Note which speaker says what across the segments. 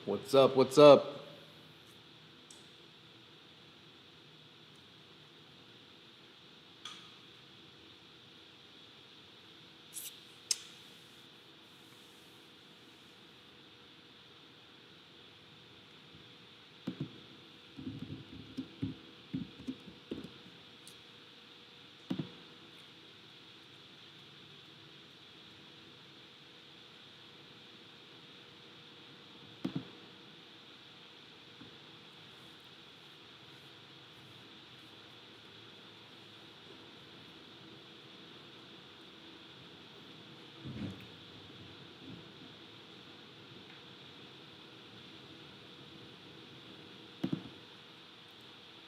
Speaker 1: What's up? What's up?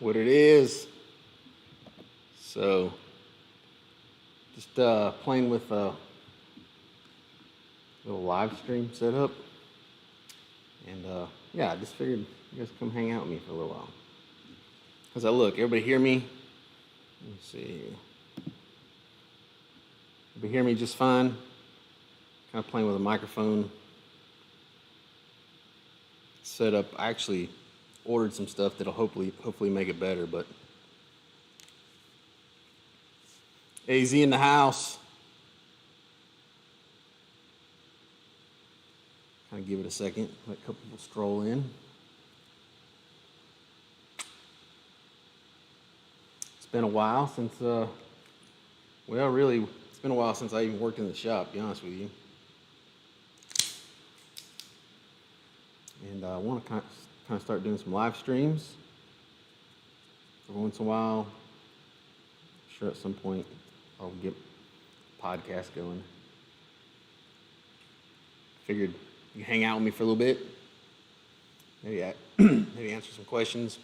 Speaker 1: What it is. So, just playing with a little live stream setup. And yeah, I just figured you guys come hang out with me for a little while. How's that look? Everybody hear me? Let me see. Everybody hear me just fine? Kind of playing with a microphone setup. I actually ordered some stuff that'll hopefully make it better, but AZ in the house. Kind of give it a second, let a couple people stroll in. It's been a while since, well, really, it's been a while since I even worked in the shop, to be honest with you. And I want to kind of start doing some live streams every once in a while. I'm sure at some point I'll get a podcast going. Figured you hang out with me for a little bit, maybe maybe answer some questions.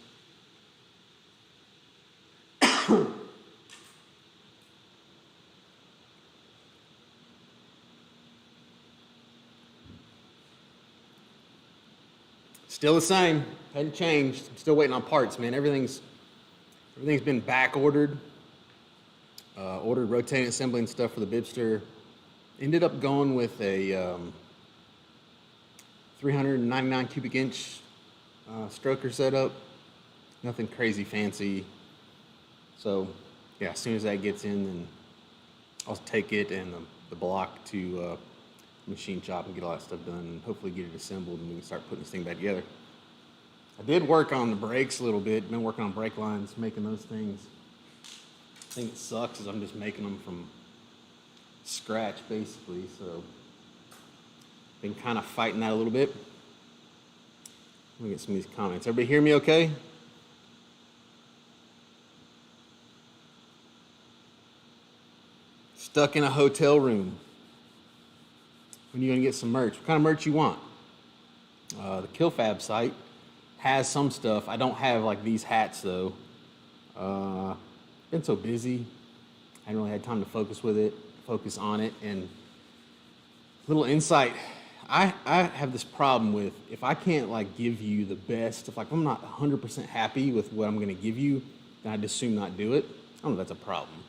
Speaker 1: Still the same, hadn't changed. I'm still waiting on parts, man. Everything's been back ordered. Ordered rotating assembly and stuff for the Bibster. Ended up going with a 399 cubic inch stroker setup. Nothing crazy fancy. So yeah, as soon as that gets in, then I'll take it and the block to machine shop and get all that stuff done and hopefully get it assembled and we can start putting this thing back together. I did work on the brakes a little bit, been working on brake lines, making those things. The thing that sucks is I'm just making them from scratch basically, so been kind of fighting that a little bit. Let me get some of these comments. Everybody hear me okay? Stuck in a hotel room. When are you gonna get some merch? What kind of merch you want? The KillFab site has some stuff. I don't have like these hats though. Been so busy. I haven't really had time to focus on it. And little insight, I have this problem with if I can't like give you the best, if like I'm not 100% happy with what I'm gonna give you, then I just assume not do it. I don't know if that's a problem.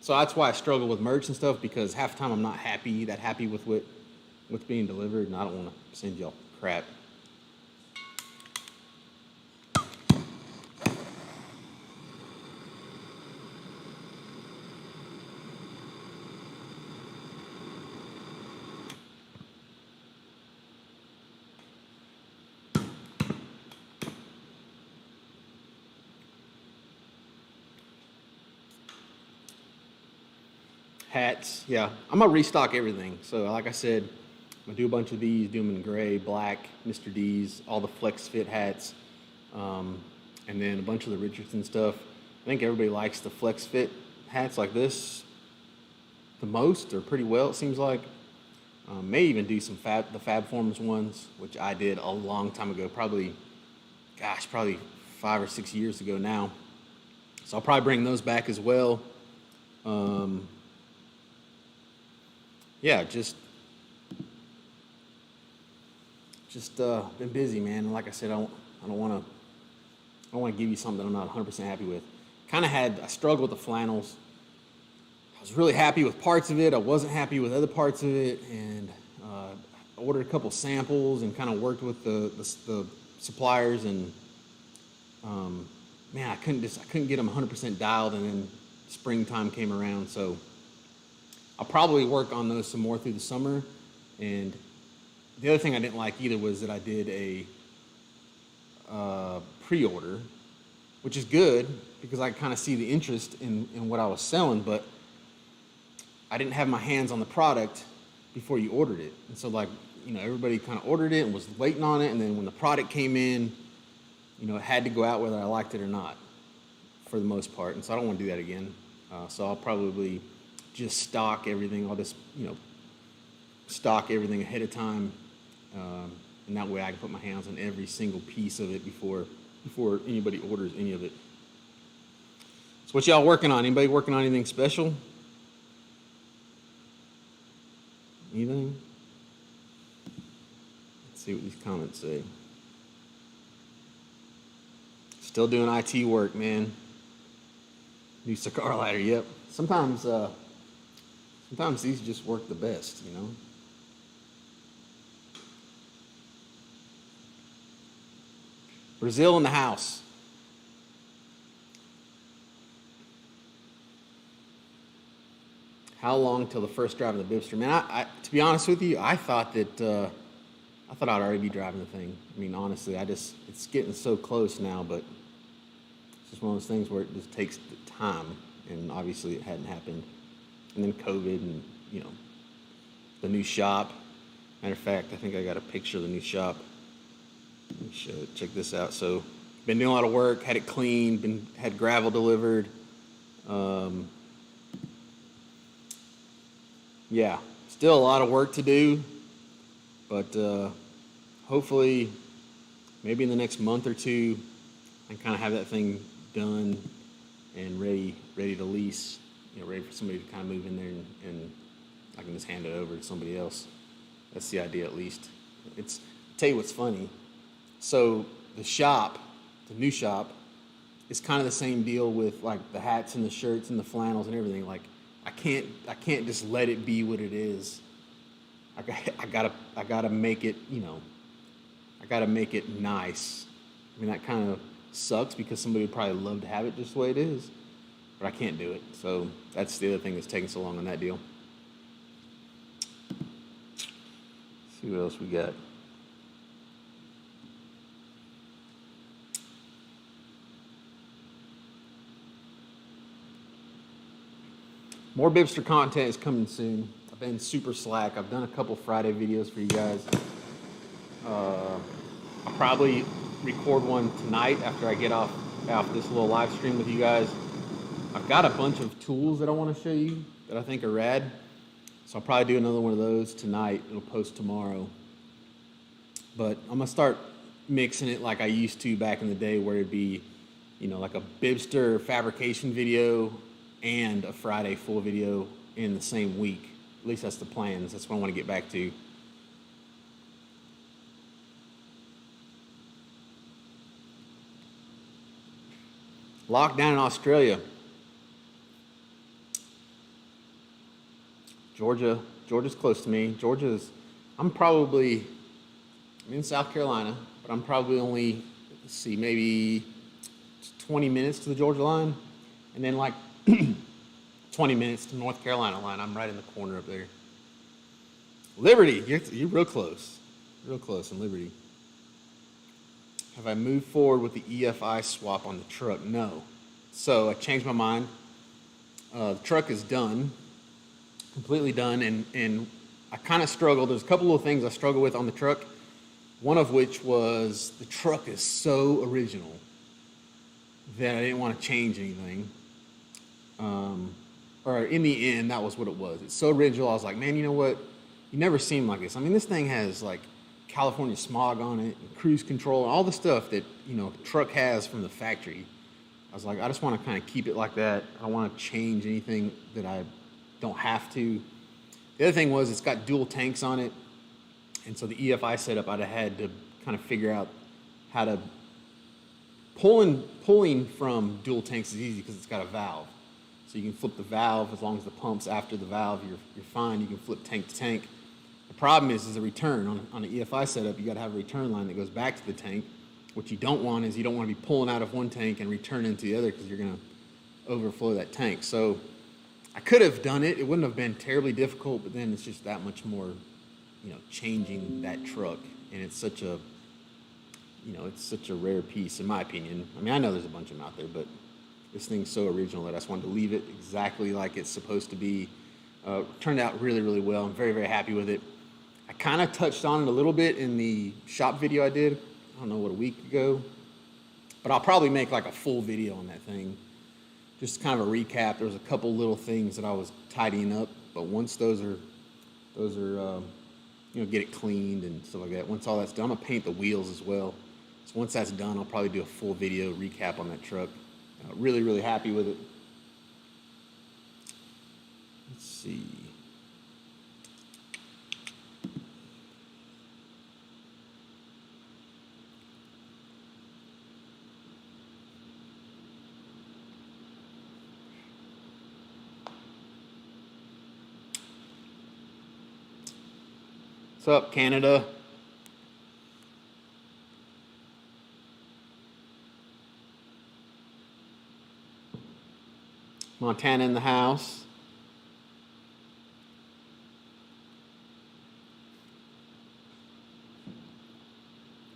Speaker 1: So that's why I struggle with merch and stuff, because half the time I'm not happy with what's being delivered, and I don't want to send y'all crap. Hats, yeah. I'm gonna restock everything. So like I said, I'm gonna do a bunch of these, do them in gray, black, Mr. D's, all the flex fit hats, and then a bunch of the Richardson stuff. I think everybody likes the flex fit hats like this the most, or pretty well it seems like. May even do some the Fab Forms ones, which I did a long time ago, probably 5 or 6 years ago now. So I'll probably bring those back as well. Yeah, just been busy, man. Like I said, I don't want to give you something that I'm not 100% happy with. I struggled with the flannels. I was really happy with parts of it. I wasn't happy with other parts of it, and ordered a couple samples and kind of worked with the suppliers, and man, I couldn't get them 100% dialed, and then springtime came around, so I'll probably work on those some more through the summer. And the other thing I didn't like either was that I did a pre-order, which is good because I kind of see the interest in what I was selling, but I didn't have my hands on the product before you ordered it. And so, like, you know, everybody kind of ordered it and was waiting on it, and then when the product came in, you know, it had to go out whether I liked it or not, for the most part. And so I don't want to do that again. So I'll probably just stock everything. I'll just, you know, stock everything ahead of time, and that way I can put my hands on every single piece of it before anybody orders any of it. So what y'all working on? Anybody working on anything special? Anything? Let's see what these comments say. Still doing IT work, man. New cigar lighter, yep. Sometimes these just work the best, you know. Brazil in the house. How long till the first drive of the Bibster? Man, I to be honest with you, I thought I'd already be driving the thing. I mean, honestly, it's getting so close now, but it's just one of those things where it just takes time, and obviously it hadn't happened. And then COVID, and, you know, the new shop. Matter of fact, I think I got a picture of the new shop. Let me show it. Check this out. So, been doing a lot of work, had it cleaned, had gravel delivered. Yeah, still a lot of work to do, but hopefully, maybe in the next month or two, I can kind of have that thing done and ready to lease. You know, ready for somebody to kind of move in there, and I can just hand it over to somebody else. That's the idea, at least. I'll tell you what's funny. So the shop, the new shop, is kind of the same deal with like the hats and the shirts and the flannels and everything. Like, I can't just let it be what it is. I gotta make it, you know, I gotta make it nice. I mean, that kind of sucks because somebody would probably love to have it just the way it is, but I can't do it. So that's the other thing that's taking so long on that deal. Let's see what else we got. More Bibster content is coming soon. I've been super slack. I've done a couple Friday videos for you guys. I'll probably record one tonight after I get off this little live stream with you guys. I've got a bunch of tools that I want to show you that I think are rad. So I'll probably do another one of those tonight. It'll post tomorrow. But I'm going to start mixing it like I used to back in the day, where it'd be, you know, like a Bibster fabrication video and a Friday full video in the same week. At least that's the plans. That's what I want to get back to. Lockdown in Australia. Georgia's close to me. I'm in South Carolina, but I'm probably only, let's see, maybe 20 minutes to the Georgia line, and then like 20 minutes to North Carolina line. I'm right in the corner up there. Liberty, you're real close in Liberty. Have I moved forward with the EFI swap on the truck? No. So I changed my mind. The truck is done, completely done, and I kind of struggled. There's a couple of things I struggled with on the truck, one of which was the truck is so original that I didn't want to change anything. Or in the end, that was what it was. It's so original, I was like, man, you know what? You never seen like this. I mean, this thing has like California smog on it, and cruise control, and all the stuff that, you know, truck has from the factory. I was like, I just want to kind of keep it like that. I don't want to change anything that I don't have to. The other thing was it's got dual tanks on it, and so the EFI setup, I'd have had to kind of figure out how to pulling from dual tanks is easy because it's got a valve. So you can flip the valve as long as the pump's after the valve, you're fine. You can flip tank to tank. The problem is the return. On an EFI setup, you got to have a return line that goes back to the tank. What you don't want is you don't want to be pulling out of one tank and return into the other because you're going to overflow that tank. So I could have done it. It wouldn't have been terribly difficult, but then it's just that much more, changing that truck. And it's such a, it's such a rare piece, in my opinion. I mean, I know there's a bunch of them out there, but this thing's so original that I just wanted to leave it exactly like it's supposed to be. Turned out really, really well. I'm very, very happy with it. I kind of touched on it a little bit in the shop video I did, I don't know, a week ago. But I'll probably make like a full video on that thing. Just kind of a recap. There was a couple little things that I was tidying up, but once those are get it cleaned and stuff like that. Once all that's done, I'm gonna paint the wheels as well. So once that's done, I'll probably do a full video recap on that truck. Really, really happy with it. Let's see. What's up, Canada? Montana in the house.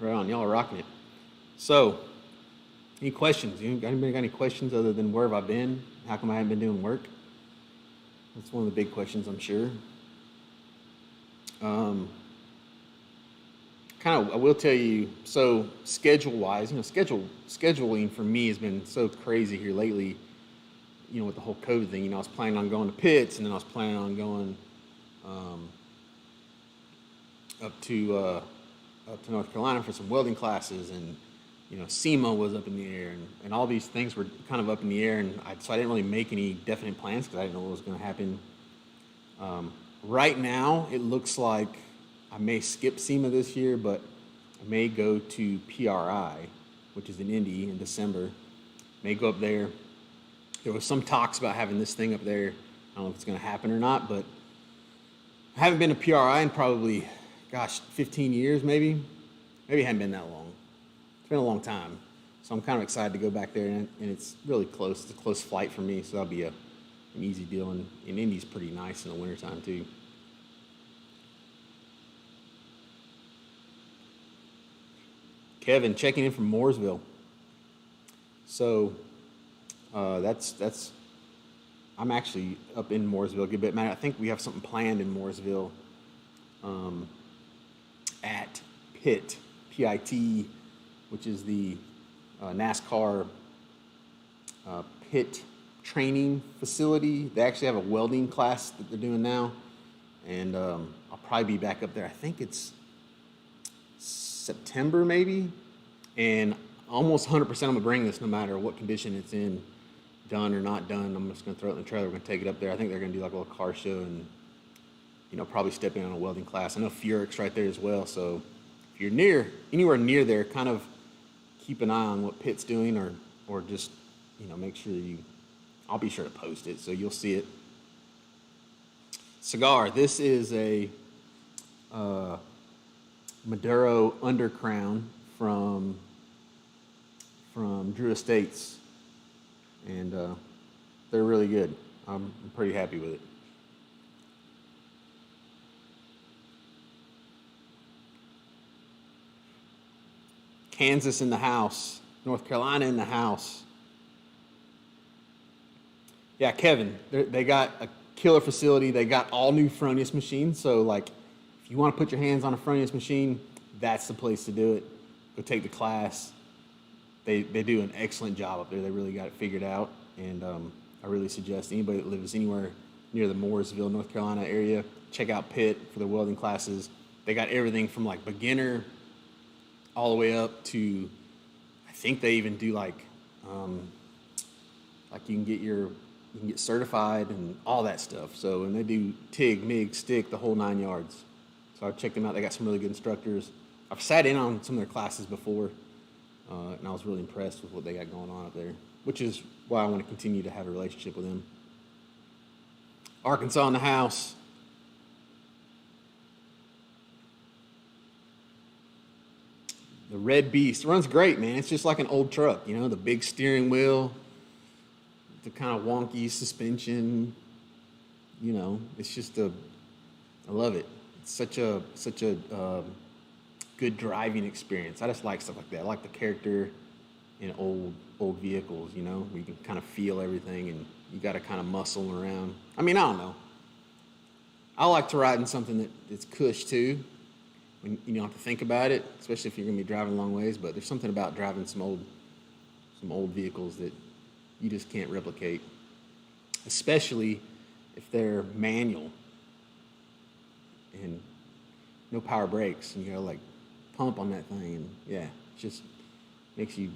Speaker 1: Right on, y'all are rocking it. So, any questions? Anybody got any questions other than where have I been? How come I haven't been doing work? That's one of the big questions, I'm sure. I will tell you, so schedule-wise, scheduling for me has been so crazy here lately, with the whole COVID thing. I was planning on going to Pitts, and then I was planning on going up to North Carolina for some welding classes, and SEMA was up in the air, and all these things were kind of up in the air, and so I didn't really make any definite plans because I didn't know what was going to happen. Right now, it looks like I may skip SEMA this year, but I may go to PRI, which is in Indy in December. May go up there. There was some talks about having this thing up there. I don't know if it's going to happen or not, but I haven't been to PRI in probably, 15 years maybe. Maybe it hadn't been that long. It's been a long time. So I'm kind of excited to go back there, and it's really close. It's a close flight for me, so that'll be an easy deal. And Indy's pretty nice in the wintertime, too. Kevin checking in from Mooresville. So that's I'm actually up in Mooresville a good bit. Man, I think we have something planned in Mooresville at PIT, P-I-T, which is the NASCAR pit training facility. They actually have a welding class that they're doing now, and I'll probably be back up there. I think it's September maybe, and almost 100% I'm gonna bring this no matter what condition it's in, done or not done. I'm just gonna throw it in the trailer. We're gonna take it up there. I think they're gonna do like a little car show and probably step in on a welding class. I know Furyk's right there as well, so if you're anywhere near there, kind of keep an eye on what Pitt's doing, or just make sure I'll be sure to post it so you'll see it. Cigar. This is a Maduro undercrown from Drew Estates, and they're really good. I'm pretty happy with it. Kansas in the house, North Carolina in the house. Yeah, Kevin, they got a killer facility. They got all new furnace machines, so like, if you want to put your hands on a furnace machine, that's the place to do it. Go take the class. They do an excellent job up there. They really got it figured out, and I really suggest anybody that lives anywhere near the Mooresville, North Carolina area, check out Pitt for the welding classes. They got everything from like beginner all the way up to, I think they even do like you can get certified and all that stuff. So, and they do TIG, MIG, stick, the whole 9 yards. So I've checked them out. They got some really good instructors. I've sat in on some of their classes before, and I was really impressed with what they got going on up there, which is why I want to continue to have a relationship with them. Arkansas in the house. The red beast runs great, man. It's just like an old truck, you know, the big steering wheel, the kind of wonky suspension. You know, it's just I love it. It's such a good driving experience. I just like stuff like that. I like the character in old vehicles, you know, where you can kind of feel everything and you got to kind of muscle around. I mean, I don't know. I like to ride in something that's cush too. When you don't have to think about it, especially if you're gonna be driving a long ways. But there's something about driving some old vehicles that you just can't replicate, especially if they're manual and no power brakes, and you gotta like pump on that thing, and yeah, it just makes you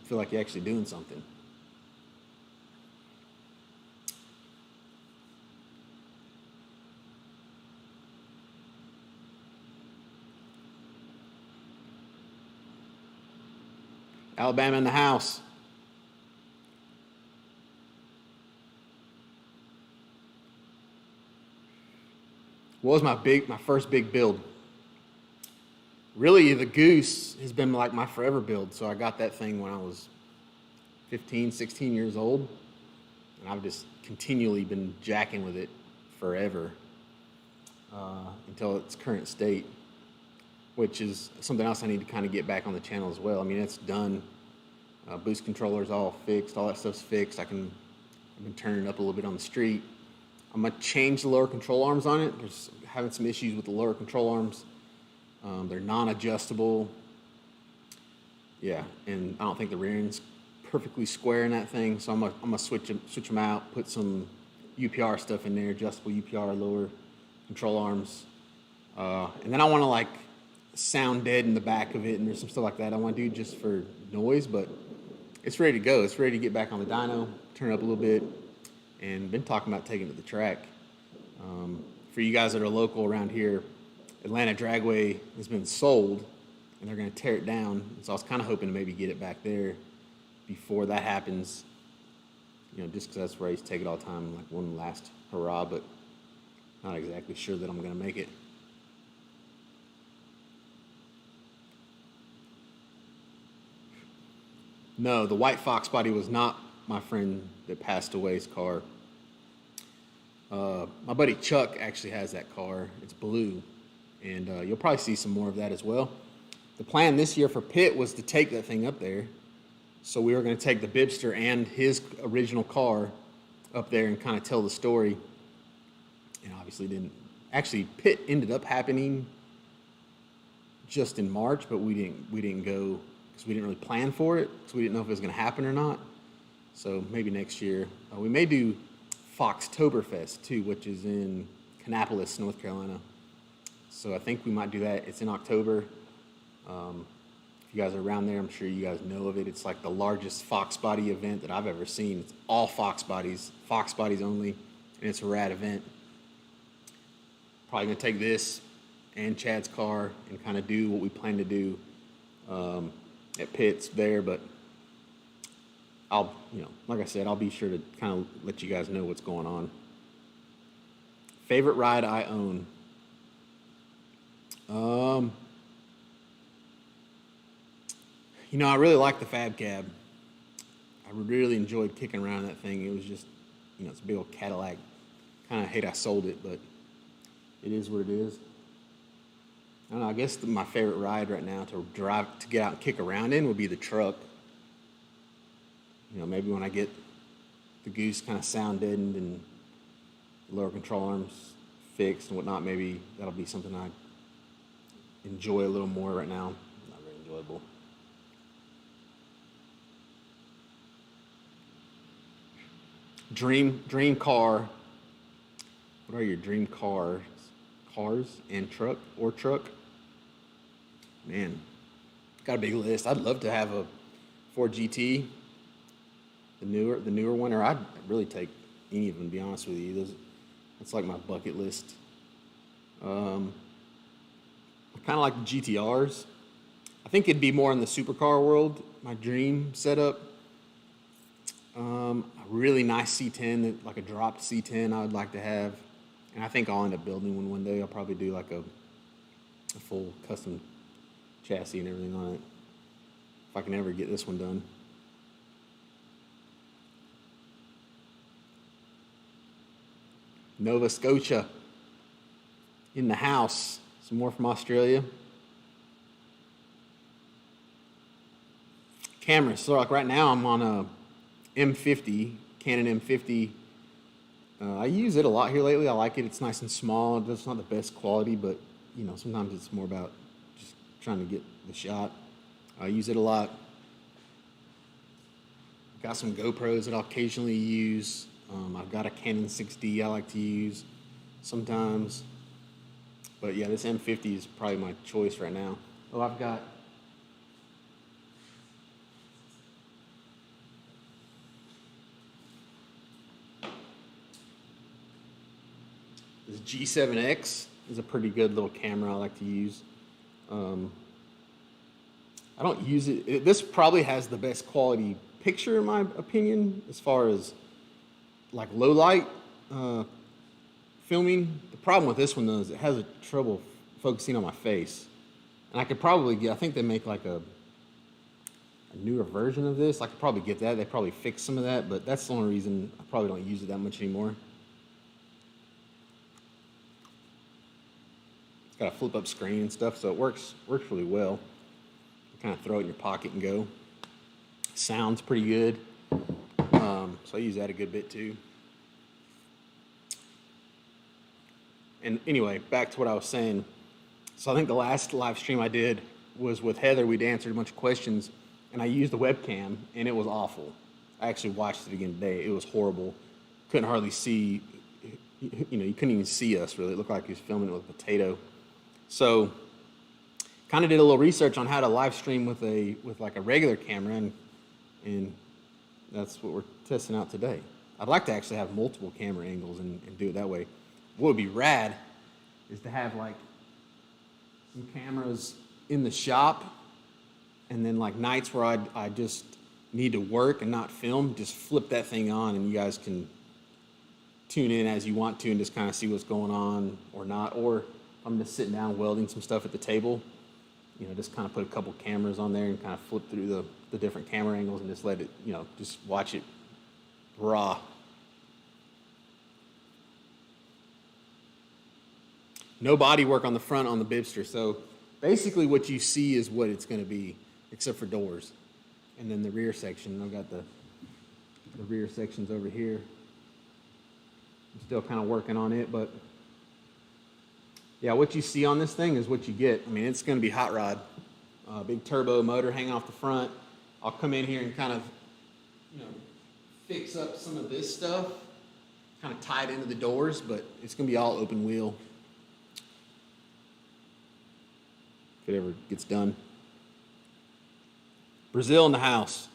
Speaker 1: feel like you're actually doing something. Alabama in the house. What was my first big build? Really, the Goose has been like my forever build. So I got that thing when I was 15, 16 years old, and I've just continually been jacking with it forever until its current state, which is something else I need to kind of get back on the channel as well. I mean, it's done. Boost controller's all fixed. All that stuff's fixed. I've been turning it up a little bit on the street. I'm gonna change the lower control arms on it. There's having some issues with the lower control arms. They're non-adjustable. Yeah, and I don't think the rear end's perfectly square in that thing. So I'm gonna switch them out. Put some UPR stuff in there, adjustable UPR lower control arms, and then I want to like sound dead in the back of it, and there's some stuff like that I want to do just for noise, but it's ready to go. It's ready to get back on the dyno, turn it up a little bit, and been talking about taking it to the track. For you guys that are local around here, Atlanta Dragway has been sold, and they're going to tear it down. So I was kind of hoping to maybe get it back there before that happens, you know, just because that's where I used to take it all the time, like one last hurrah, but not exactly sure that I'm going to make it. No, the white Fox body was not my friend that passed away's car. My buddy Chuck actually has that car. It's blue, and you'll probably see some more of that as well. The plan this year for Pitt was to take that thing up there. So we were going to take the Bibster and his original car up there and kind of tell the story. And obviously didn't. Actually, Pitt ended up happening just in March, but we didn't go because we didn't really plan for it, because we didn't know if it was going to happen or not. So maybe next year. We may do Foxtoberfest too, which is in Kannapolis, North Carolina. So I think we might do that. It's in October. If you guys are around there, I'm sure you guys know of it. It's like the largest Fox body event that I've ever seen. It's all Fox bodies only, and it's a rad event. Probably gonna take this and Chad's car and kind of do what we plan to do at Pitt's there, but I'll, like I said, I'll be sure to kind of let you guys know what's going on. Favorite ride I own? I really like the Fab Cab. I really enjoyed kicking around that thing. It was just, it's a big old Cadillac. Kind of hate I sold it, but it is what it is. I don't know, I guess my favorite ride right now to get out and kick around in would be the truck. Maybe when I get the Goose kind of sound deadened and the lower control arms fixed and whatnot, maybe that'll be something I enjoy a little more right now. Not very enjoyable. Dream car. What are your dream cars? Cars and truck or truck? Man, got a big list. I'd love to have a Ford GT, the newer one, or I'd really take any of them, to be honest with you. That's like my bucket list. I kind of like the GTRs. I think it'd be more in the supercar world, my dream setup. A really nice C10, like a dropped C10 I would like to have. And I think I'll end up building one day. I'll probably do like a full custom chassis and everything on it. If I can ever get this one done. Nova Scotia in the house. Some more from Australia. Cameras. So like right now I'm on a M50, Canon M50. I use it a lot here lately. I like it. It's nice and small. It's not the best quality, but you know, sometimes it's more about just trying to get the shot. I use it a lot. Got some GoPros that I'll occasionally use. I've got a Canon 6D I like to use sometimes. But yeah, this M50 is probably my choice right now. Oh, I've got this G7X is a pretty good little camera I like to use. I don't use it. This probably has the best quality picture in my opinion as far as like low light filming. The problem with this one though is it has a trouble focusing on my face. And I could probably get, I think they make like a newer version of this. I could probably get that. They probably fix some of that, but that's the only reason I probably don't use it that much anymore. It's got a flip up screen and stuff, so it works really well. You kind of throw it in your pocket and go. Sounds pretty good. So I use that a good bit too. And anyway, back to what I was saying. So I think the last live stream I did was with Heather. We'd answered a bunch of questions, and I used the webcam, and it was awful. I actually watched it again today. It was horrible. Couldn't hardly see, you know, you couldn't even see us really. It looked like he was filming it with a potato. So kind of did a little research on how to live stream with like a regular camera, and that's what we're testing out today. I'd like to actually have multiple camera angles and do it that way. What would be rad is to have like some cameras in the shop, and then like nights where I just need to work and not film, just flip that thing on and you guys can tune in as you want to and just kind of see what's going on or not. Or I'm just sitting down welding some stuff at the table, you know, just kind of put a couple cameras on there and kind of flip through the different camera angles and just let it, you know, just watch it raw. No body work on the front on the Bibster. So basically what you see is what it's going to be, except for doors. And then the rear section, I've got the rear sections over here. I'm still kind of working on it, but yeah, what you see on this thing is what you get. I mean, it's going to be hot rod. Big turbo motor hanging off the front. I'll come in here and kind of, you know, fix up some of this stuff, kind of tie it into the doors, but it's going to be all open wheel if it ever gets done. Brazil in the house.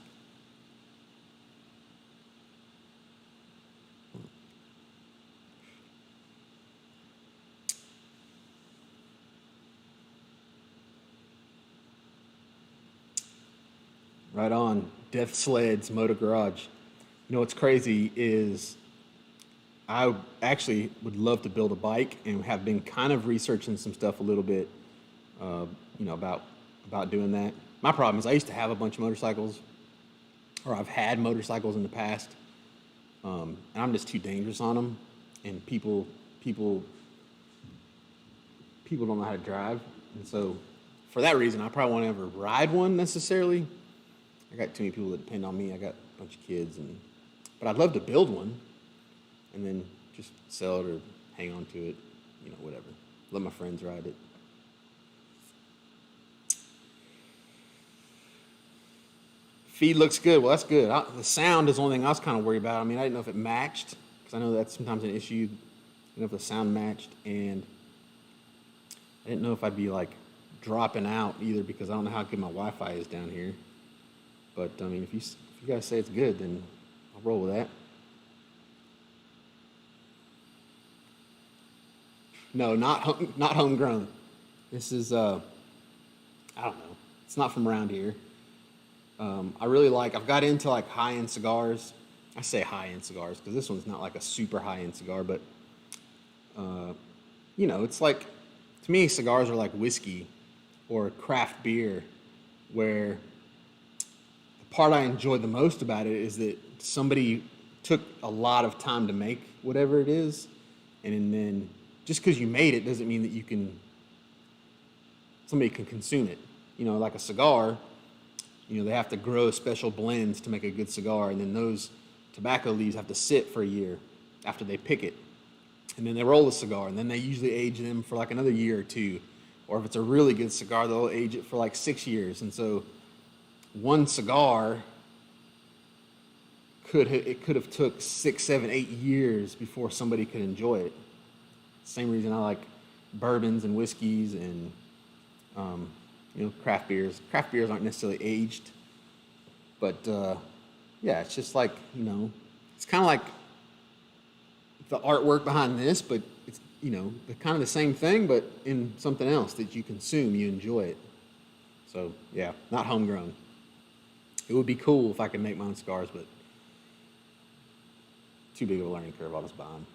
Speaker 1: Right on. Death Sleds Motor Garage. You know what's crazy is I actually would love to build a bike and have been kind of researching some stuff a little bit, you know, about doing that. My problem is I used to have a bunch of motorcycles, or I've had motorcycles in the past, and I'm just too dangerous on them, and people don't know how to drive, and so for that reason, I probably won't ever ride one necessarily. I got too many people that depend on me. I got a bunch of kids, but I'd love to build one, and then just sell it or hang on to it, you know, whatever. Let my friends ride it. Feed looks good. Well, that's good. The sound is the only thing I was kind of worried about. I mean, I didn't know if it matched, because I know that's sometimes an issue. You know, if the sound matched, and I didn't know if I'd be like dropping out either, because I don't know how good my Wi-Fi is down here. But I mean, if you guys say it's good, then I'll roll with that. No, not homegrown. This is I don't know. It's not from around here. I really I've got into like high-end cigars. I say high-end cigars because this one's not like a super high-end cigar, but you know, it's like, to me, cigars are like whiskey or craft beer, where the part I enjoy the most about it is that somebody took a lot of time to make whatever it is, and then just because you made it doesn't mean that somebody can consume it. You know, like a cigar, you know, they have to grow special blends to make a good cigar, and then those tobacco leaves have to sit for a year after they pick it. And then they roll the cigar, and then they usually age them for like another year or two. Or if it's a really good cigar, they'll age it for like 6 years. And so one cigar could have took 6, 7, 8 years before somebody could enjoy it. Same reason I like bourbons and whiskeys and craft beers. Craft beers aren't necessarily aged, but yeah, it's just like, you know, it's kind of like the artwork behind this, but it's, you know, kind of the same thing, but in something else that you consume, you enjoy it. So yeah, not homegrown. It would be cool if I could make my own cigars, but too big of a learning curve. I'll just buy them.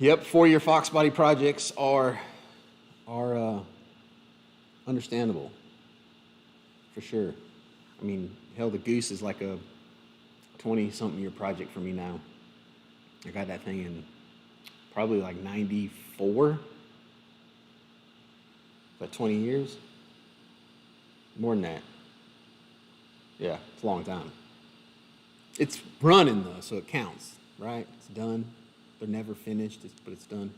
Speaker 1: Yep, 4-year Fox body projects are understandable, for sure. I mean, hell, the Goose is like a 20-something year project for me now. I got that thing in probably like 94. About 20 years? More than that. Yeah, it's a long time. It's running though, so it counts, right? It's done. They're never finished, but it's done.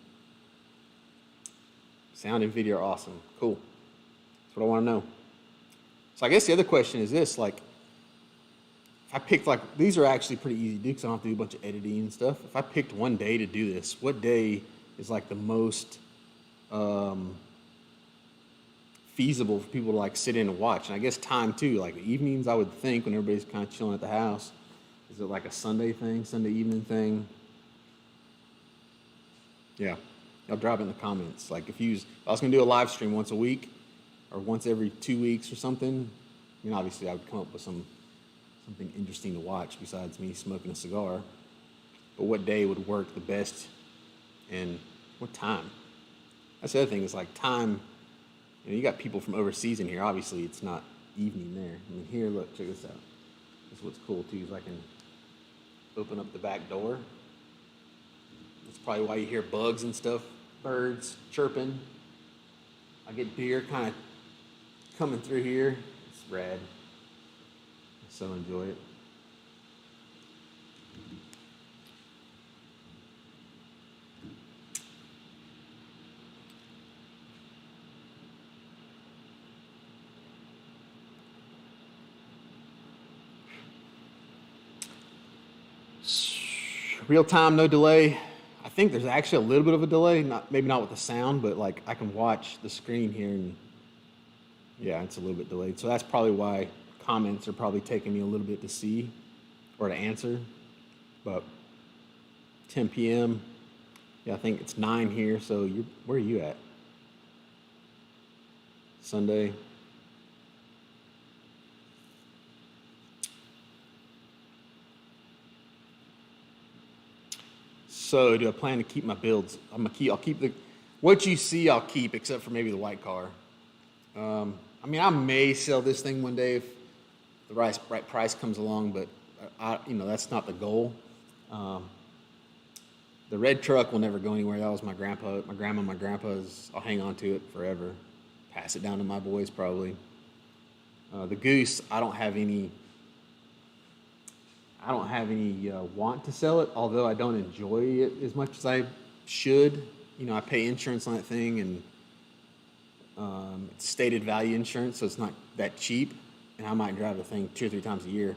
Speaker 1: Sound and video are awesome. Cool. That's what I want to know. So I guess the other question is this, like, if I picked, like, these are actually pretty easy to do because I don't have to do a bunch of editing and stuff. If I picked one day to do this, what day is like the most feasible for people to like sit in and watch? And I guess time too, like evenings, I would think, when everybody's kind of chilling at the house. Is it like a Sunday thing, Sunday evening thing? Yeah, I'll drop it in the comments. Like if I was gonna do a live stream once a week or once every 2 weeks or something, I mean, obviously I would come up with something interesting to watch besides me smoking a cigar. But what day would work the best and what time? That's the other thing, is like time. You know, you got people from overseas in here. Obviously it's not evening there. I mean, here, look, check this out. This is what's cool too, is I can open up the back door. That's probably why you hear bugs and stuff, birds chirping. I get deer kind of coming through here. It's rad. I so enjoy it. Real time, no delay. I think there's actually a little bit of a delay, maybe not with the sound, but like I can watch the screen here and yeah, it's a little bit delayed. So that's probably why comments are probably taking me a little bit to see or to answer. But 10 p.m. Yeah, I think it's 9 here. So where are you at? Sunday. So do I plan to keep my builds? I'll keep what you see I'll keep, except for maybe the white car. I mean, I may sell this thing one day if the right price comes along, but that's not the goal. The red truck will never go anywhere. That was my grandpa, my grandma, my grandpa's. I'll hang on to it forever. Pass it down to my boys probably. The Goose, I don't have any want to sell it, although I don't enjoy it as much as I should. You know, I pay insurance on that thing, and it's stated value insurance, so it's not that cheap, and I might drive the thing 2 or 3 times a year.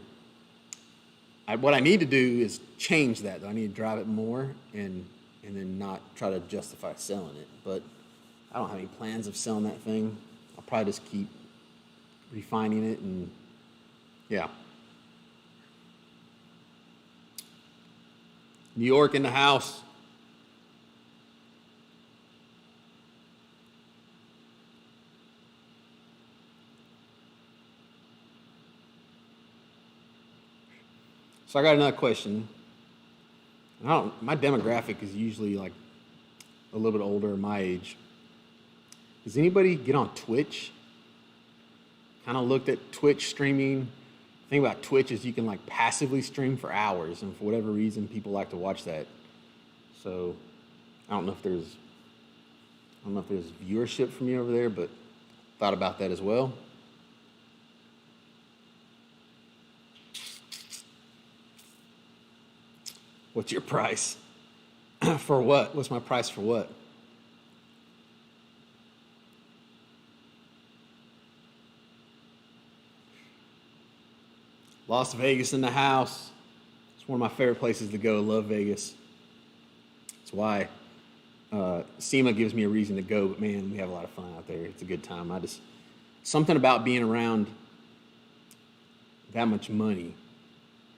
Speaker 1: What I need to do is change that, though. I need to drive it more and then not try to justify selling it. But I don't have any plans of selling that thing. I'll probably just keep refining it, and yeah. New York in the house. So I got another question. My demographic is usually like a little bit older, my age. Does anybody get on Twitch? Kind of looked at Twitch streaming. The thing about Twitch is you can like passively stream for hours, and for whatever reason, people like to watch that. So I don't know if there's viewership from you over there, but thought about that as well. What's your price? For what? What's my price for what? Las Vegas in the house. It's one of my favorite places to go. Love Vegas. That's why SEMA gives me a reason to go, but man, we have a lot of fun out there. It's a good time. Something about being around that much money.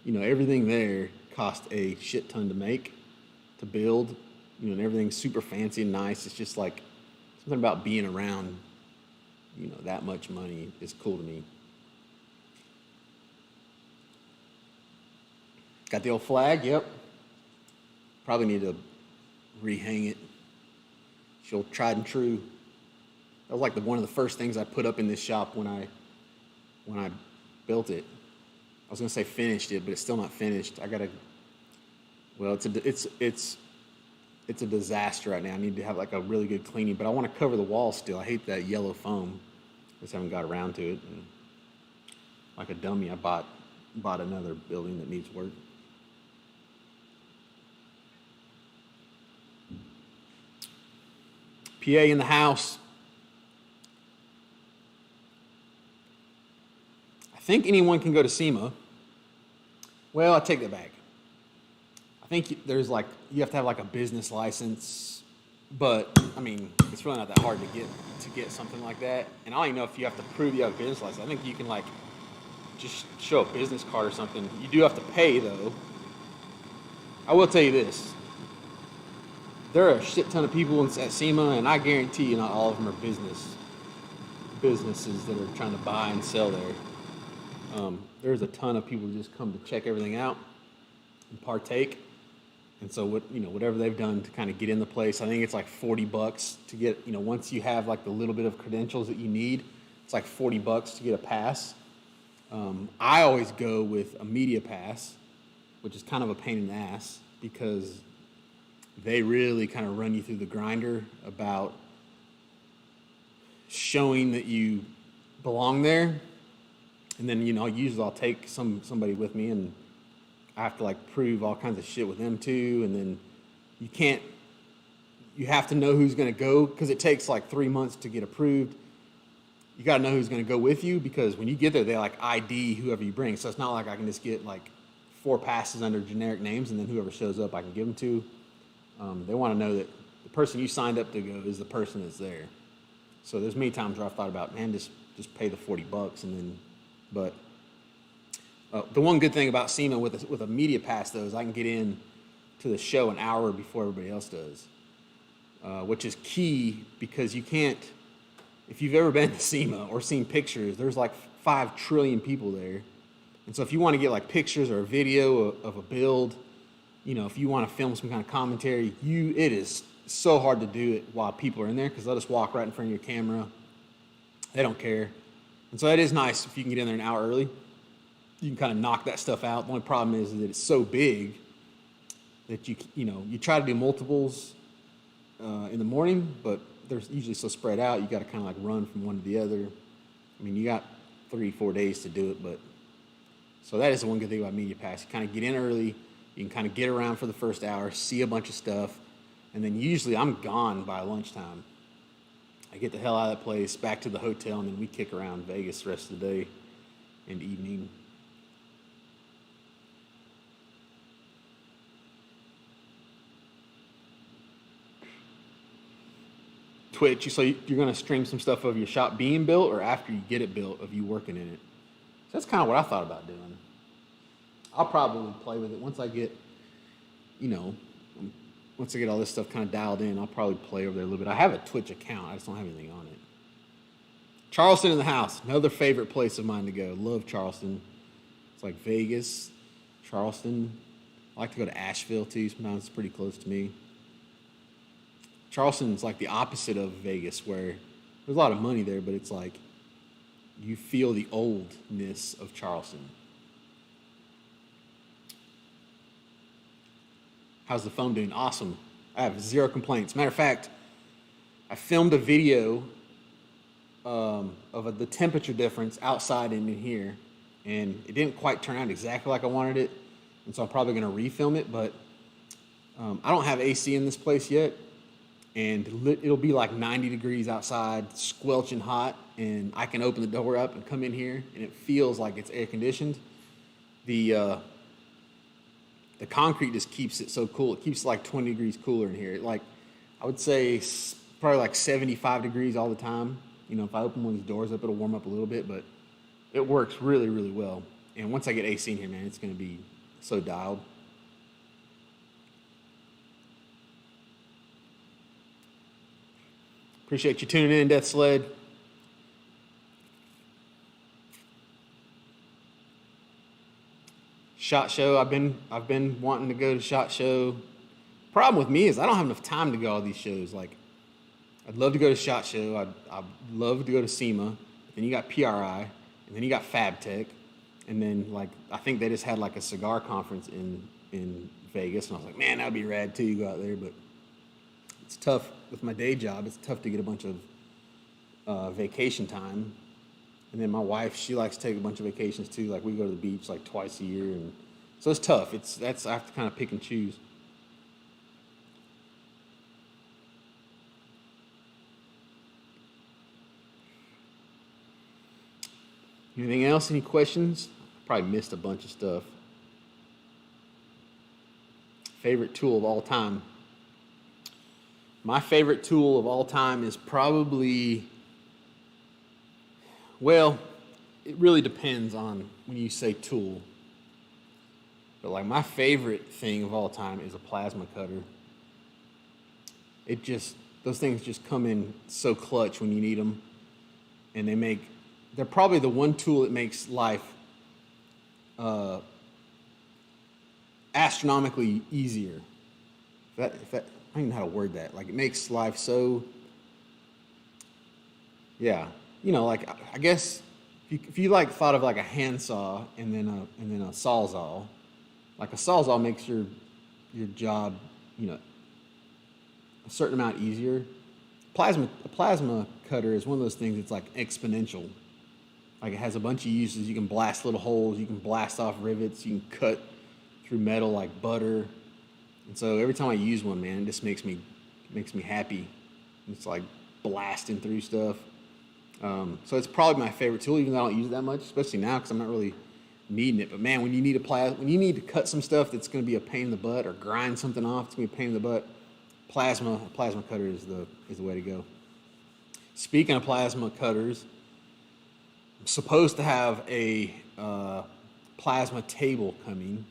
Speaker 1: You know, everything there cost a shit ton to make, to build, you know, and everything's super fancy and nice. It's just like something about being around, you know, that much money is cool to me. Got the old flag, yep. Probably need to rehang it. It's old tried and true. That was like one of the first things I put up in this shop when I built it. I was gonna say finished it, but it's still not finished. It's a disaster right now. I need to have like a really good cleaning, but I want to cover the wall still. I hate that yellow foam. Just haven't got around to it. And like a dummy, I bought another building that needs work. PA in the house. I think anyone can go to SEMA. Well, I take that back. I think there's like, you have to have like a business license, but I mean, it's really not that hard to get something like that. And I don't even know if you have to prove you have a business license. I think you can like just show a business card or something. You do have to pay though. I will tell you this. There are a shit ton of people at SEMA, and I guarantee you not all of them are businesses that are trying to buy and sell there. There's a ton of people who just come to check everything out and partake. And so whatever they've done to kind of get in the place, I think it's like $40 to get, you know, once you have like the little bit of credentials that you need, it's like $40 to get a pass. I always go with a media pass, which is kind of a pain in the ass because they really kind of run you through the grinder about showing that you belong there. And then, you know, usually I'll take somebody with me and I have to like prove all kinds of shit with them too. And then you have to know who's going to go because it takes like 3 months to get approved. You got to know who's going to go with you because when you get there, they like ID whoever you bring. So it's not like I can just get like 4 passes under generic names and then whoever shows up I can give them to. They want to know that the person you signed up to go is the person that's there. So there's many times where I've thought about, man, just pay the $40 and then, but the one good thing about SEMA with a media pass though is I can get in to the show an hour before everybody else does, which is key because you can't. If you've ever been to SEMA or seen pictures, there's like 5 trillion people there, and so if you want to get like pictures or a video of a build. You know, if you want to film some kind of commentary, it is so hard to do it while people are in there because they'll just walk right in front of your camera. They don't care. And so that is nice if you can get in there an hour early. You can kind of knock that stuff out. The only problem is that it's so big that you try to do multiples in the morning, but they're usually so spread out, you got to kind of like run from one to the other. I mean, you got 3-4 days to do it, but so that is the one good thing about Media Pass. You kind of get in early. You can kind of get around for the first hour, see a bunch of stuff, and then usually I'm gone by lunchtime. I get the hell out of that place, back to the hotel, and then we kick around Vegas the rest of the day and evening. Twitch, so you're going to stream some stuff of your shop being built or after you get it built of you working in it? So that's kind of what I thought about doing. I'll probably play with it once I get, once I get all this stuff kind of dialed in, I'll probably play over there a little bit. I have a Twitch account. I just don't have anything on it. Charleston in the house. Another favorite place of mine to go. Love Charleston. It's like Vegas. Charleston. I like to go to Asheville too. Sometimes it's pretty close to me. Charleston's like the opposite of Vegas, where there's a lot of money there, but it's like you feel the oldness of Charleston. How's the phone doing? Awesome. I have zero complaints. Matter of fact, I filmed a video of the temperature difference outside and in here, and it didn't quite turn out exactly like I wanted it, and so I'm probably going to refilm it, but I don't have AC in this place yet, and it'll be like 90 degrees outside, squelching hot, and I can open the door up and come in here, and it feels like it's air conditioned. The concrete just keeps it so cool. It keeps it like 20 degrees cooler in here. I would say probably like 75 degrees all the time. You know, if I open one of these doors up, it'll warm up a little bit, but it works really, really well. And once I get AC in here, man, it's going to be so dialed. Appreciate you tuning in, Death Sled. SHOT Show. I've been wanting to go to SHOT Show. Problem with me is I don't have enough time to go to all these shows. Like, I'd love to go to SHOT Show. I'd love to go to SEMA. Then you got PRI, and then you got FabTech, and then like I think they just had like a cigar conference in Vegas, and I was like, man, that'd be rad too. You go out there, but it's tough with my day job. It's tough to get a bunch of vacation time. And then my wife, she likes to take a bunch of vacations too. Like we go to the beach like twice a year, and so it's tough. I have to kind of pick and choose. Anything else? Any questions? Probably missed a bunch of stuff. Favorite tool of all time. My favorite tool of all time is probably, well, it really depends on when you say tool. But like my favorite thing of all time is a plasma cutter. Those things just come in so clutch when you need them. And they're probably the one tool that makes life astronomically easier. I don't even know how to word that. Like it makes life so, yeah. You know, like I guess if you like thought of like a handsaw and then a sawzall, like a sawzall makes your job, you know, a certain amount easier. A plasma cutter is one of those things that's like exponential. Like it has a bunch of uses. You can blast little holes. You can blast off rivets. You can cut through metal like butter. And so every time I use one, man, it just makes me happy. It's like blasting through stuff. So it's probably my favorite tool, even though I don't use it that much, especially now because I'm not really needing it. But man, when you need to cut some stuff that's going to be a pain in the butt or grind something off, it's going to be a pain in the butt. Plasma cutter is the way to go. Speaking of plasma cutters, I'm supposed to have a plasma table coming.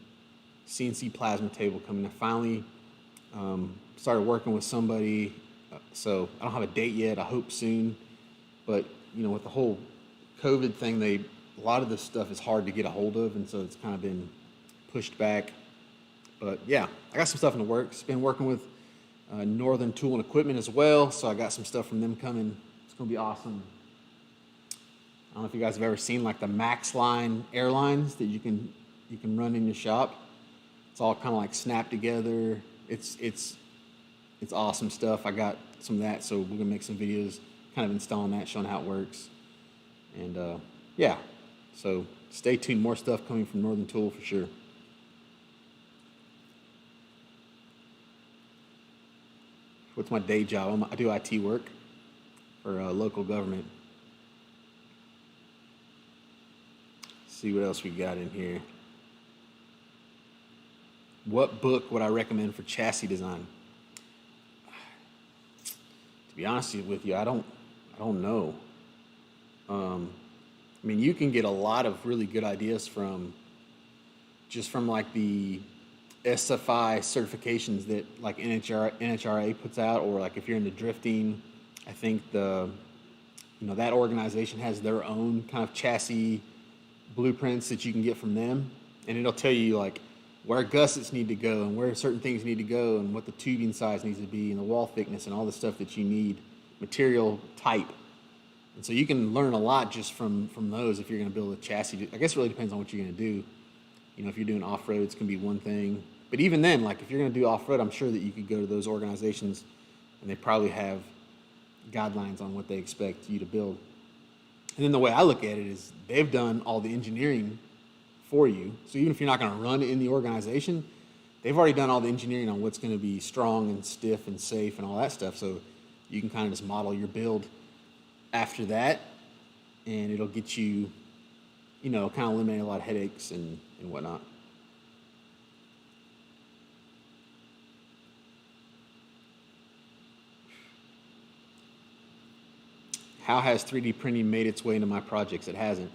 Speaker 1: CNC plasma table coming. I finally started working with somebody, so I don't have a date yet. I hope soon, but you know, with the whole COVID thing, a lot of this stuff is hard to get a hold of, and so it's kind of been pushed back. But yeah, I got some stuff in the works. Been working with Northern Tool and Equipment as well, so I got some stuff from them coming. It's gonna be awesome. I don't know if you guys have ever seen like the Max Line airlines that you can run in your shop. It's all kind of like snapped together. It's awesome stuff. I got some of that, so we're gonna make some videos kind of installing that, showing how it works. And yeah, so stay tuned. More stuff coming from Northern Tool for sure. What's my day job? I do IT work for local government. Let's see what else we got in here. What book would I recommend for chassis design? To be honest with you, I don't know. I mean, you can get a lot of really good ideas from like the SFI certifications that like NHRA puts out, or like if you're into drifting, I think that organization has their own kind of chassis blueprints that you can get from them. and it'll tell you like where gussets need to go and where certain things need to go and what the tubing size needs to be and the wall thickness and all the stuff that you need, material type. And so you can learn a lot just from those if you're going to build a chassis. I guess it really depends on what you're going to do. You know, if you're doing off-road, it's going to be one thing. But even then, like if you're going to do off-road, I'm sure that you could go to those organizations and they probably have guidelines on what they expect you to build. And then the way I look at it is they've done all the engineering for you. So even if you're not going to run in the organization, they've already done all the engineering on what's going to be strong and stiff and safe and all that stuff. So you can kind of just model your build after that, and it'll get you, you know, kind of eliminate a lot of headaches and whatnot. How has 3D printing made its way into my projects? It hasn't.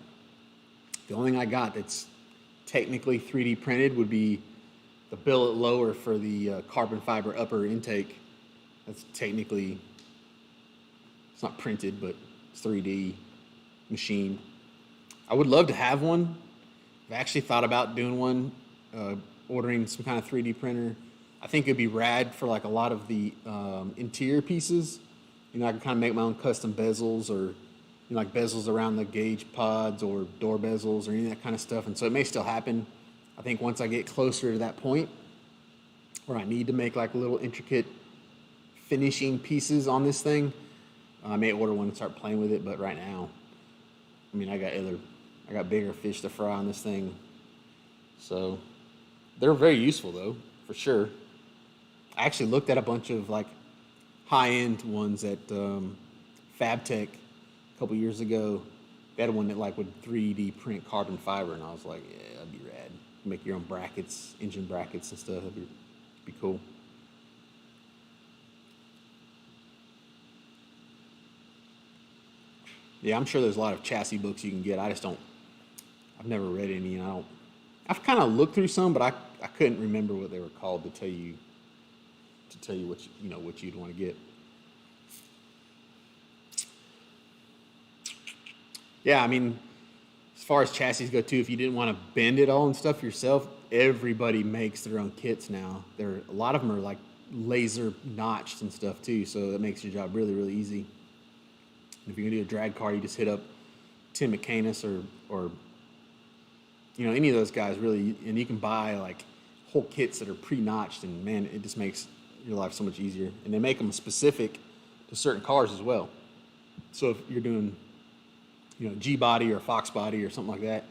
Speaker 1: The only thing I got that's technically 3D printed would be the billet lower for the carbon fiber upper intake. That's technically, it's not printed, but it's 3D machined. I would love to have one. I've actually thought about doing one, ordering some kind of 3D printer. I think it'd be rad for like a lot of the interior pieces. You know, I can kind of make my own custom bezels or, you know, like bezels around the gauge pods or door bezels or any of that kind of stuff. And so it may still happen. I think once I get closer to that point where I need to make like little intricate finishing pieces on this thing, I may order one and start playing with it. But right now, I mean, I got bigger fish to fry on this thing. So they're very useful though, for sure. I actually looked at a bunch of like high-end ones at FabTech a couple years ago. They had one that like would 3D print carbon fiber, and I was like, yeah, that'd be rad. Make your own brackets, engine brackets and stuff. That'd be cool. Yeah, I'm sure there's a lot of chassis books you can get. I've never read any, and I've kind of looked through some, but I couldn't remember what they were called to tell you what what you'd want to get. Yeah, I mean, as far as chassis go too, if you didn't want to bend it all and stuff yourself, everybody makes their own kits now. A lot of them are like laser notched and stuff too, so that makes your job really, really easy. If you're gonna do a drag car, you just hit up Tim McCanus or you know, any of those guys really, and you can buy like whole kits that are pre-notched, and man, it just makes your life so much easier. And they make them specific to certain cars as well. So if you're doing, you know, G body or Fox body or something like that,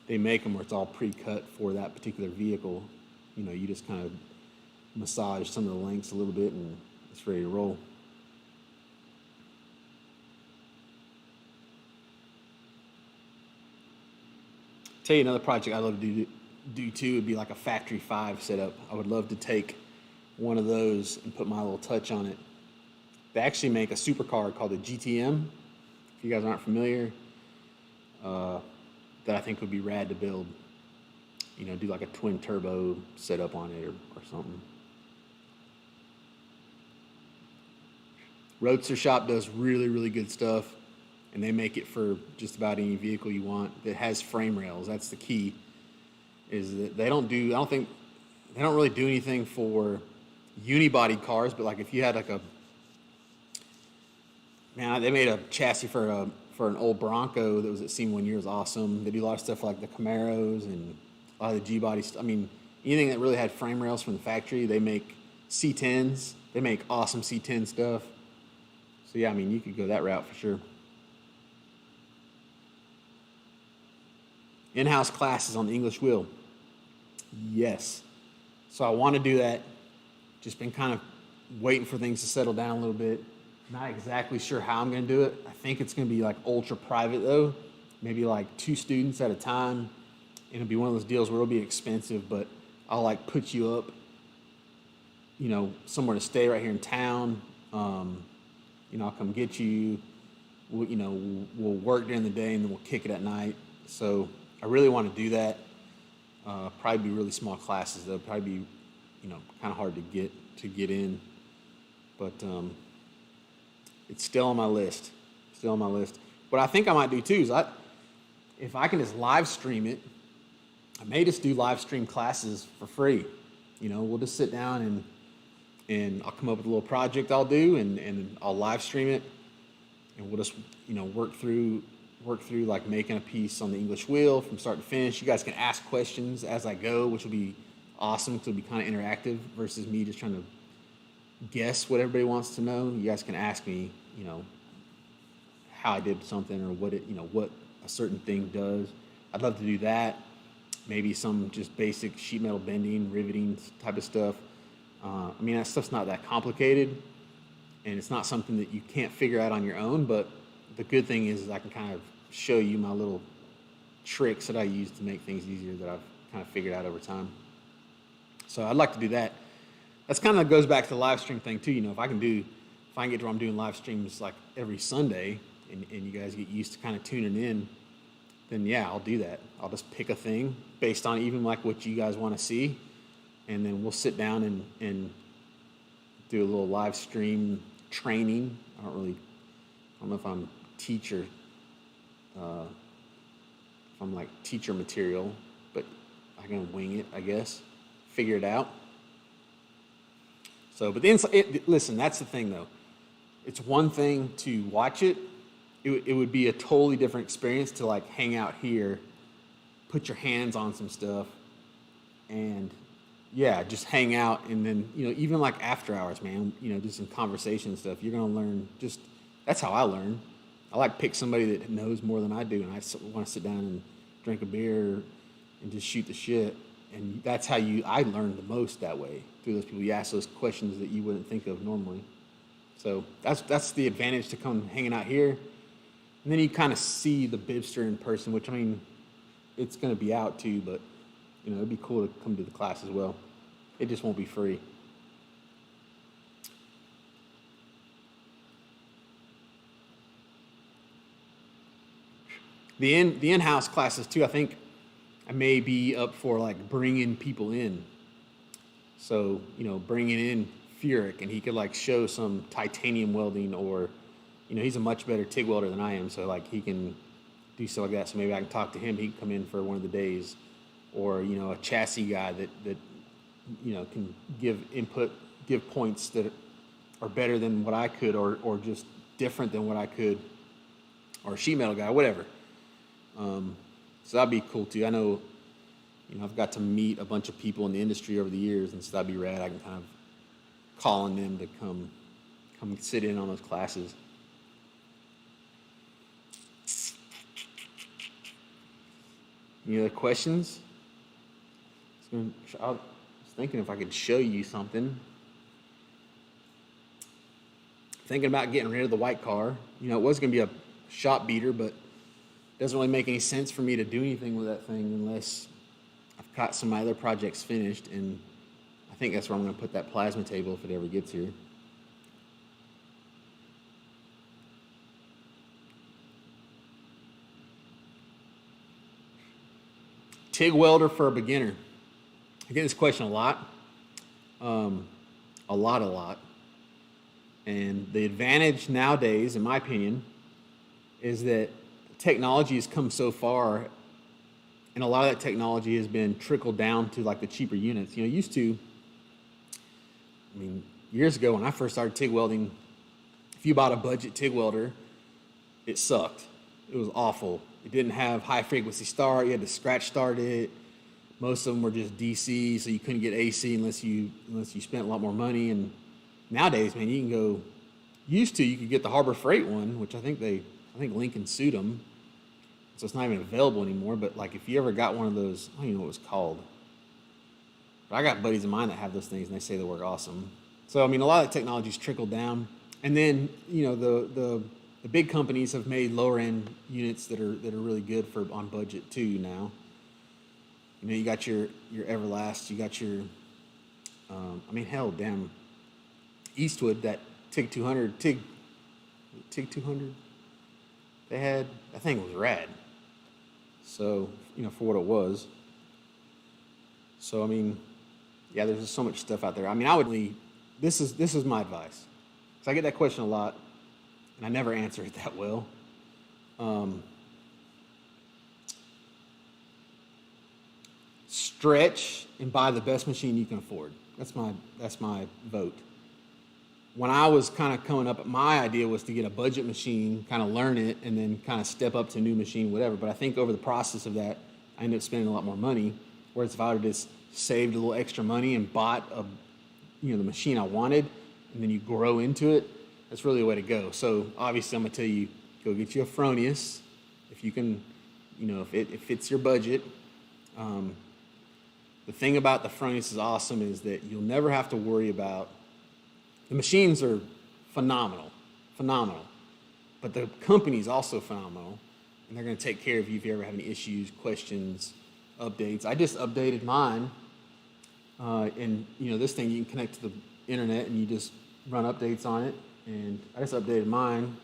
Speaker 1: they make them where it's all pre-cut for that particular vehicle. You know, you just kind of massage some of the lengths a little bit and it's ready to roll. Tell you another project I love to do too would be like a Factory 5 setup. I would love to take one of those and put my little touch on it. They actually make a supercar called the GTM, if you guys aren't familiar, that I think would be rad to build. You know, do like a twin turbo setup on it or something. Roadster Shop does really, really good stuff, and they make it for just about any vehicle you want that has frame rails. That's the key, is that they don't really do anything for unibody cars, but like if you had like they made a chassis for an old Bronco that was at SEMA one year. It was awesome. They do a lot of stuff like the Camaros and a lot of the G-body stuff. I mean, anything that really had frame rails from the factory. They make C10s. They make awesome C10 stuff. So yeah, I mean, you could go that route for sure. In-house classes on the English wheel. Yes. So I want to do that. Just been kind of waiting for things to settle down a little bit. Not exactly sure how I'm going to do it. I think it's going to be like ultra private though. Maybe like 2 students at a time. It'll be one of those deals where it'll be expensive, but I'll like put you up, you know, somewhere to stay right here in town. You know, I'll come get you. We'll work during the day and then we'll kick it at night. So I really want to do that. Probably be really small classes though. Probably be, you know, kind of hard to get in. But it's still on my list. What I think I might do too is if I can just live stream it I may just do live stream classes for free. You know, we'll just sit down and I'll come up with a little project I'll do and I'll live stream it, and we'll just, you know, work through like making a piece on the English wheel from start to finish. You guys can ask questions as I go, which will be awesome because it'll be kind of interactive versus me just trying to guess what everybody wants to know. You guys can ask me, you know, how I did something or what it, you know, what a certain thing does. I'd love to do that. Maybe some just basic sheet metal bending, riveting type of stuff. I mean, that stuff's not that complicated, and it's not something that you can't figure out on your own, but the good thing is I can kind of show you my little tricks that I use to make things easier that I've kind of figured out over time. So I'd like to do that. That's kind of goes back to the live stream thing too. You know, if I can get to where I'm doing live streams like every Sunday and you guys get used to kind of tuning in, then yeah, I'll do that. I'll just pick a thing based on even like what you guys want to see, and then we'll sit down and do a little live stream training. I don't know if I'm teacher, if I'm like teacher material, but I can wing it, I guess, figure it out. So, but listen, that's the thing though. It's one thing to watch it. It would be a totally different experience to like hang out here, put your hands on some stuff, and yeah, just hang out. And then, you know, even like after hours, man, you know, just some conversation and stuff, you're going to learn. Just, that's how I learn. I like pick somebody that knows more than I do, and I want to sit down and drink a beer and just shoot the shit. And that's how I learn the most that way, through those people. You ask those questions that you wouldn't think of normally. So that's the advantage to come hanging out here. And then you kind of see the Bibster in person, which, I mean, it's going to be out too, but, you know, it'd be cool to come to the class as well. It just won't be free. The in-house classes too, I think I may be up for like bringing people in. So, you know, bringing in Furyk, and he could like show some titanium welding, or, you know, he's a much better TIG welder than I am, so like he can do stuff like that. So maybe I can talk to him. He can come in for one of the days, or, you know, a chassis guy that you know, can give input, give points that are better than what I could, or just different than what I could, or a sheet metal guy, whatever. So that'd be cool too. I know, you know, I've got to meet a bunch of people in the industry over the years, and so that'd be rad. I can kind of call on them to come sit in on those classes. Any other questions? I was thinking if I could show you something. Thinking about getting rid of the white car. You know, it was going to be a shop beater, but it doesn't really make any sense for me to do anything with that thing unless I've got some of my other projects finished, and I think that's where I'm going to put that plasma table if it ever gets here. TIG welder for a beginner. I get this question a lot. A lot. And the advantage nowadays, in my opinion, is that technology has come so far, and a lot of that technology has been trickled down to like the cheaper units. You know, used to, I mean, years ago when I first started TIG welding, if you bought a budget TIG welder, it sucked. It was awful. It didn't have high frequency start. You had to scratch start it. Most of them were just DC, so you couldn't get AC unless you spent a lot more money. And nowadays, man, you can go. Used to, you could get the Harbor Freight one, which I think Lincoln sued them, so it's not even available anymore. But like, if you ever got one of those, I don't even know what it was called. But I got buddies of mine that have those things, and they say they work awesome. So I mean, a lot of the technology's trickled down, and then, you know, the big companies have made lower end units that are really good for on budget too now. You know, you got your Everlast, you got your, I mean, hell, damn, Eastwood, that TIG 200, TIG 200, they had, that thing was rad. So, you know, for what it was. So, I mean, yeah, there's just so much stuff out there. I mean, this is my advice, because I get that question a lot, and I never answer it that well. stretch and buy the best machine you can afford. That's my vote. When I was kind of coming up, my idea was to get a budget machine, kind of learn it, and then kind of step up to a new machine, whatever. But I think over the process of that, I ended up spending a lot more money. Whereas if I would have just saved a little extra money and bought the machine I wanted, and then you grow into it, that's really the way to go. So obviously, I'm gonna tell you, go get you a Fronius if you can, if it fits your budget. The thing about the Fronius is awesome is that you'll never have to worry about. The machines are phenomenal, but the company's also phenomenal, and they're going to take care of you if you ever have any issues, questions, updates. I just updated mine, and this thing you can connect to the internet and you just run updates on it, and I just updated mine.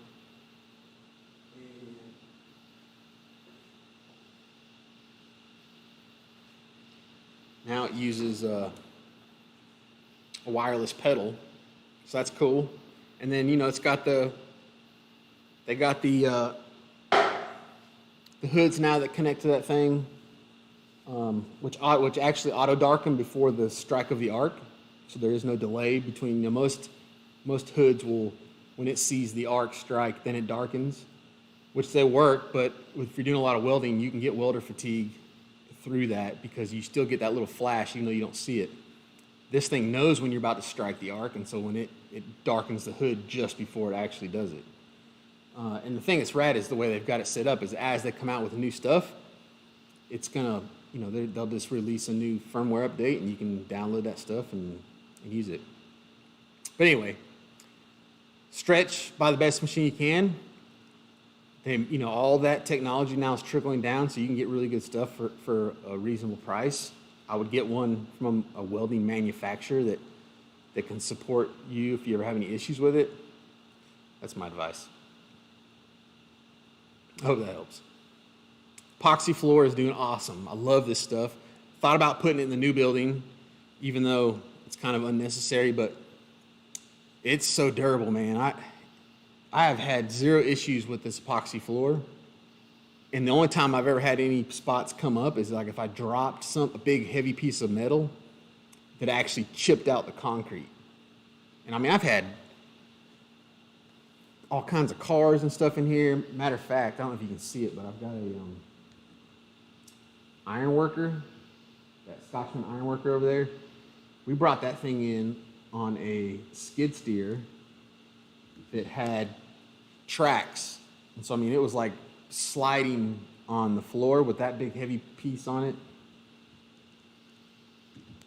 Speaker 1: Now it uses a wireless pedal. So that's cool. And then, it's got the hoods now that connect to that thing, which actually auto darken before the strike of the arc. So there is no delay between, most hoods will, when it sees the arc strike, then it darkens, which they work, but if you're doing a lot of welding, you can get welder fatigue through that because you still get that little flash even though you don't see it. This thing knows when you're about to strike the arc, and so when it darkens the hood just before it actually does it. And the thing that's rad is the way they've got it set up is as they come out with new stuff, it's gonna, they'll just release a new firmware update and you can download that stuff and use it. But anyway, stretch, buy the best machine you can. Then, all that technology now is trickling down so you can get really good stuff for a reasonable price. I would get one from a welding manufacturer that can support you if you ever have any issues with it. That's my advice. I hope that helps. Epoxy floor is doing awesome. I love this stuff. Thought about putting it in the new building, even though it's kind of unnecessary, but it's so durable, man. I have had zero issues with this epoxy floor. And the only time I've ever had any spots come up is like if I dropped a big heavy piece of metal that actually chipped out the concrete. And I've had all kinds of cars and stuff in here. Matter of fact, I don't know if you can see it, but I've got a iron worker, that Scotchman iron worker over there. We brought that thing in on a skid steer that had tracks. And so, it was like sliding on the floor with that big heavy piece on it.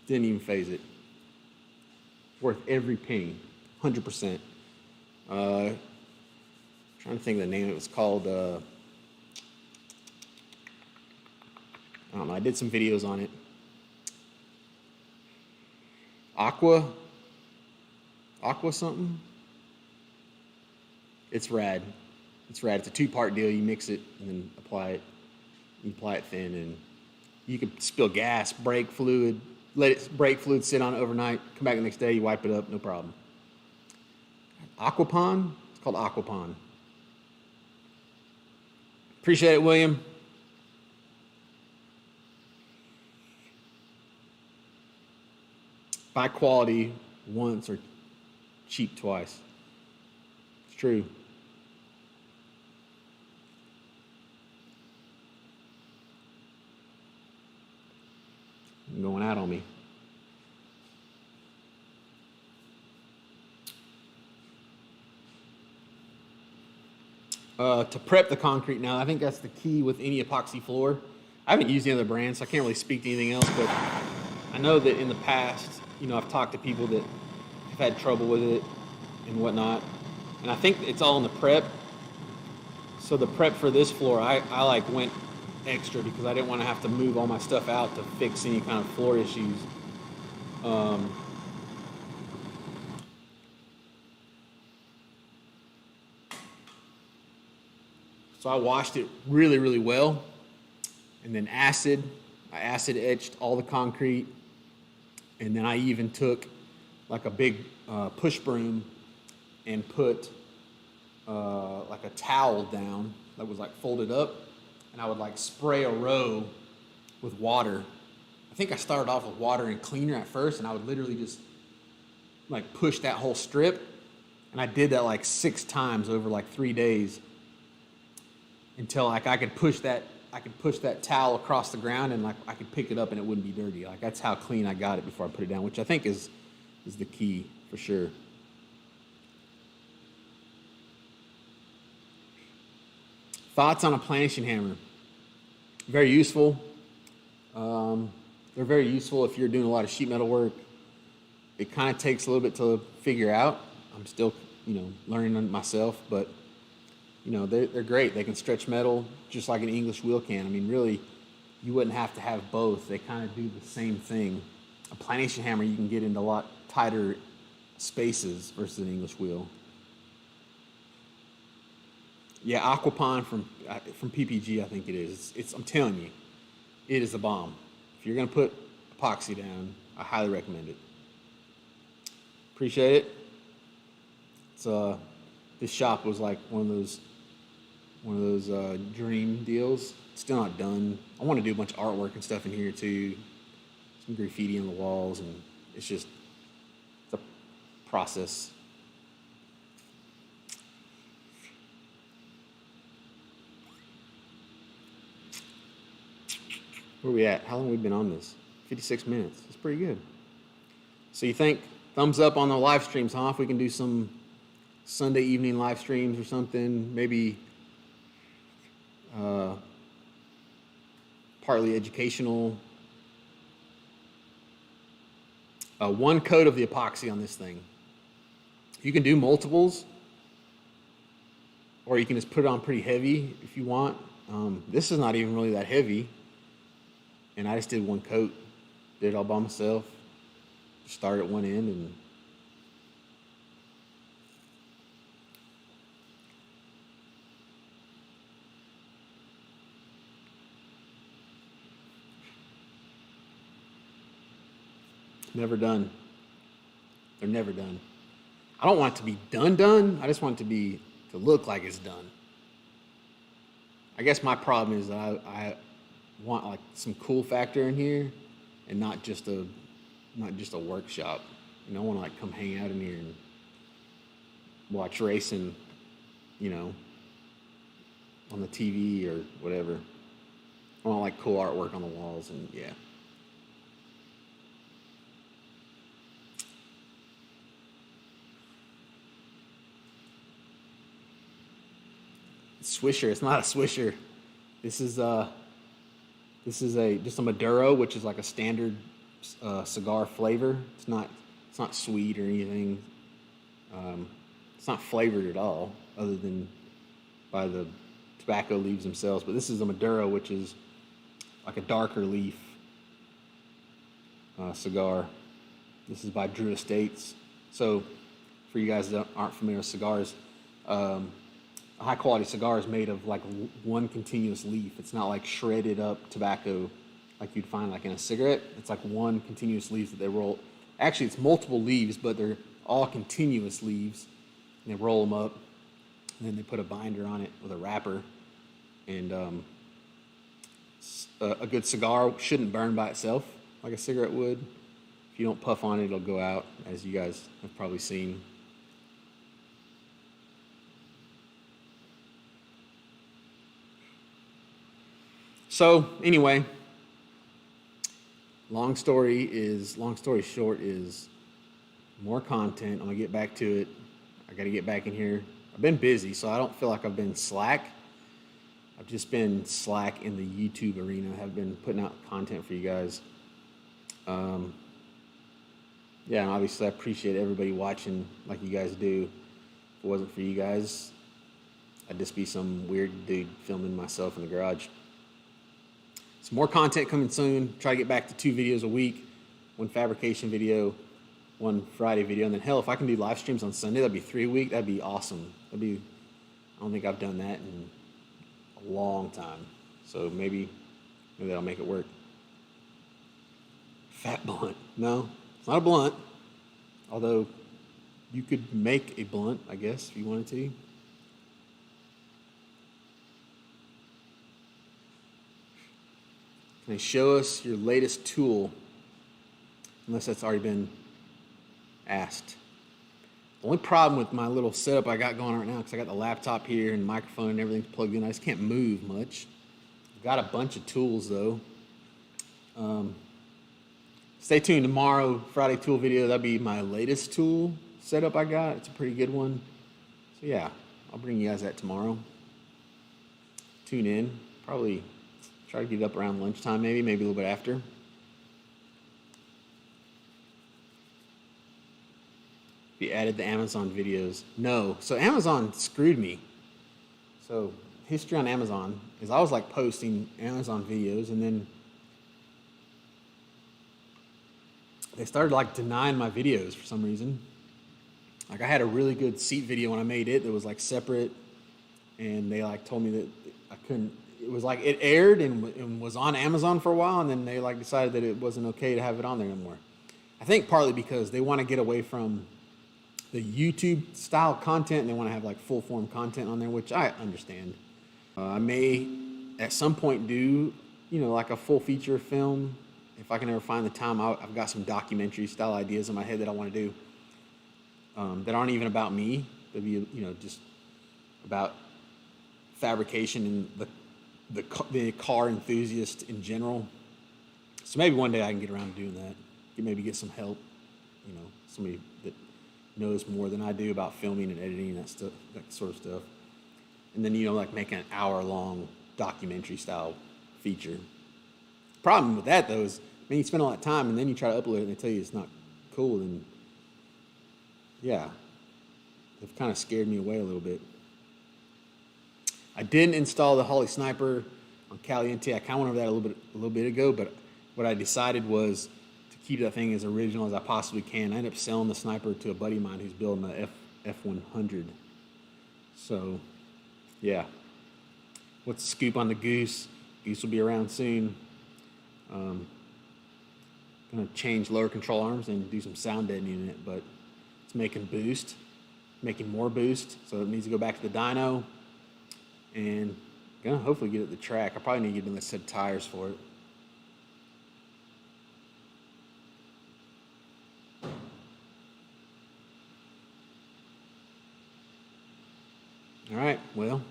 Speaker 1: Didn't even phase it. Worth every penny, 100%. Trying to think of the name. It was called, I don't know, I did some videos on it. Aqua something? It's rad. It's rad. It's a two-part deal. You mix it and then apply it. You apply it thin, and you can spill gas, brake fluid, let brake fluid sit on it overnight, come back the next day, you wipe it up, no problem. Aquapon? It's called Aquapon. Appreciate it, William. Buy quality once or cheap twice. It's true. You're going out on me. To prep the concrete now, I think that's the key with any epoxy floor. I haven't used any other brands, so I can't really speak to anything else, but I know that in the past, I've talked to people that have had trouble with it and whatnot, and I think it's all in the prep. So the prep for this floor, I went extra because I didn't want to have to move all my stuff out to fix any kind of floor issues. So I washed it really, really well, and then I acid etched all the concrete, and then I even took like a big push broom and put like a towel down that was like folded up, and I would like spray a row with water, think I started off with water and cleaner at first, and I would literally just like push that whole strip. And I did that like 6 times over like 3 days until like I could push that towel across the ground and like I could pick it up and it wouldn't be dirty. Like that's how clean I got it before I put it down, which I think is the key for sure. Thoughts on a planation hammer? Very useful. They're very useful if you're doing a lot of sheet metal work. It kind of takes a little bit to figure out. I'm still, learning them myself, but they're great. They can stretch metal just like an English wheel can. I mean, really, you wouldn't have to have both. They kind of do the same thing. A planation hammer, you can get into a lot tighter spaces versus an English wheel. Yeah, Aquapon from PPG, I think it is. I'm telling you, it is a bomb. If you're gonna put epoxy down, I highly recommend it. Appreciate it. This shop was like one of those dream deals. Still not done. I want to do a bunch of artwork and stuff in here too. Some graffiti on the walls, and it's a process. Where are we at? How long have we been on this? 56 minutes. It's pretty good. So you think thumbs up on the live streams, huh? If we can do some Sunday evening live streams or something, maybe partly educational. One coat of the epoxy on this thing. You can do multiples, or you can just put it on pretty heavy if you want. This is not even really that heavy, and I just did one coat. Did it all by myself. Just start at one end and never done. They're never done. I don't want it to be done. I just want it to look like it's done. I guess my problem is that I want like some cool factor in here and not just a workshop. I want to like come hang out in here and watch racing, on the TV or whatever. I want like cool artwork on the walls, and yeah. Swisher. It's not a swisher. This is just a Maduro, which is like a standard cigar flavor. It's not sweet or anything. It's not flavored at all, other than by the tobacco leaves themselves. But this is a Maduro, which is like a darker leaf cigar. This is by Drew Estates. So, for you guys that aren't familiar with cigars, a high quality cigar is made of like one continuous leaf. It's not like shredded up tobacco like you'd find like in a cigarette. It's like one continuous leaf that they roll. Actually, it's multiple leaves, but they're all continuous leaves. And they roll them up, and then they put a binder on it with a wrapper. And a good cigar shouldn't burn by itself like a cigarette would. If you don't puff on it, it'll go out, as you guys have probably seen. So anyway, long story short is more content. I'm gonna get back to it. I gotta get back in here. I've been busy, so I don't feel like I've been slack. I've just been slack in the YouTube arena. I have been putting out content for you guys. Yeah, and obviously I appreciate everybody watching like you guys do. If it wasn't for you guys, I'd just be some weird dude filming myself in the garage. Some more content coming soon. Try to get back to 2 videos a week. 1 fabrication video, 1 Friday video. And then hell, if I can do live streams on Sunday, that'd be 3 a week. That'd be awesome. I don't think I've done that in a long time. So maybe that'll make it work. Fat blunt. No, it's not a blunt. Although you could make a blunt, I guess, if you wanted to. Can they show us your latest tool? Unless that's already been asked. The only problem with my little setup I got going on right now, because I got the laptop here and microphone and everything's plugged in, I just can't move much. I've got a bunch of tools though. Stay tuned tomorrow, Friday tool video. That'll be my latest tool setup I got. It's a pretty good one. So yeah, I'll bring you guys that tomorrow. Tune in. Probably try to get it up around lunchtime, maybe a little bit after. We added the Amazon videos. No, so Amazon screwed me. So history on Amazon is I was like posting Amazon videos, and then they started like denying my videos for some reason. Like I had a really good seat video when I made it that was like separate, and they like told me that I couldn't. It was like it aired and was on Amazon for a while, and then they like decided that it wasn't okay to have it on there anymore. I think partly because they want to get away from the YouTube style content, and they want to have like full form content on there, which I understand. I may at some point do, like a full feature film if I can ever find the time. I've got some documentary style ideas in my head that I want to do that aren't even about me. They'll be, just about fabrication and the car enthusiast in general. So maybe one day I can get around to doing that. Maybe get some help, somebody that knows more than I do about filming and editing and that sort of stuff. And then, like make an hour-long documentary style feature. Problem with that though is, you spend a lot of time and then you try to upload it and they tell you it's not cool, and yeah, they've kind of scared me away a little bit. I didn't install the Holley Sniper on Caliente. I kind of went over that a little bit ago, but what I decided was to keep that thing as original as I possibly can. I ended up selling the Sniper to a buddy of mine who's building a F100. So, yeah. What's the scoop on the Goose? Goose will be around soon. Gonna change lower control arms and do some sound deadening in it, but it's making more boost, so it needs to go back to the dyno, and gonna hopefully get it the track. I probably need to get another set of tires for it. All right, well,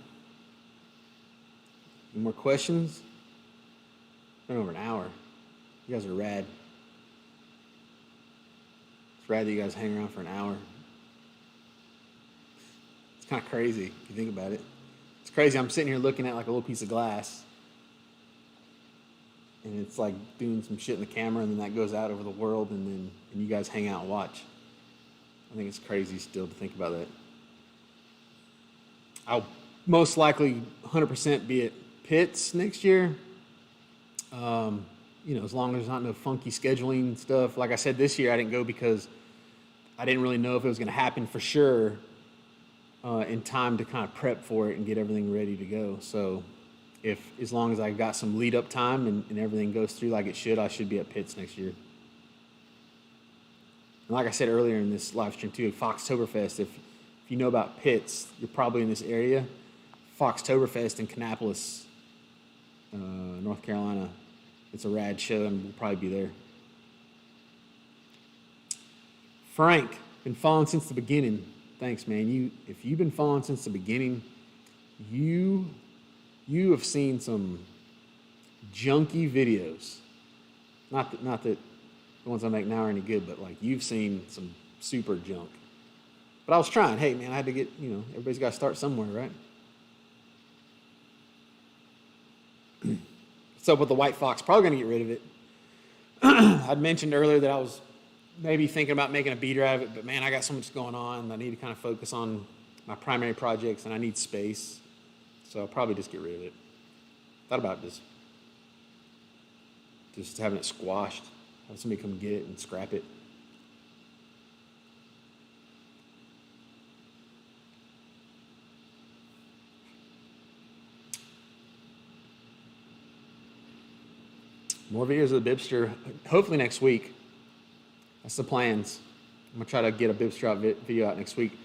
Speaker 1: any more questions? It's been over an hour. You guys are rad. It's rad that you guys hang around for an hour. It's kind of crazy if you think about it. It's crazy. I'm sitting here looking at like a little piece of glass, and it's like doing some shit in the camera, and then that goes out over the world, and you guys hang out and watch. I think it's crazy still to think about that. I'll most likely 100% be at Pitts next year. As long as there's not no funky scheduling stuff. Like I said, this year I didn't go because I didn't really know if it was going to happen for sure in time to kind of prep for it and get everything ready to go. So as long as I've got some lead up time and everything goes through like it should, I should be at Pitts next year. And like I said earlier in this live stream too, Foxtoberfest, if you know about Pitts, you're probably in this area. Foxtoberfest in Kannapolis, North Carolina. It's a rad show, and we'll probably be there. Frank, been following since the beginning. Thanks, man. If you've been following since the beginning, you have seen some junky videos. Not that the ones I make now are any good, but like you've seen some super junk. But I was trying. Hey, man, I had to get, everybody's got to start somewhere, right? What's up with the White Fox? Probably going to get rid of it. I'd mentioned earlier that I was maybe thinking about making a beater out of it, but man, I got so much going on. I need to kind of focus on my primary projects, and I need space. So I'll probably just get rid of it. Thought about just having it squashed. Have somebody come get it and scrap it. More videos of the Bibster, hopefully next week. That's the plans. I'm gonna try to get a Bibster video out next week.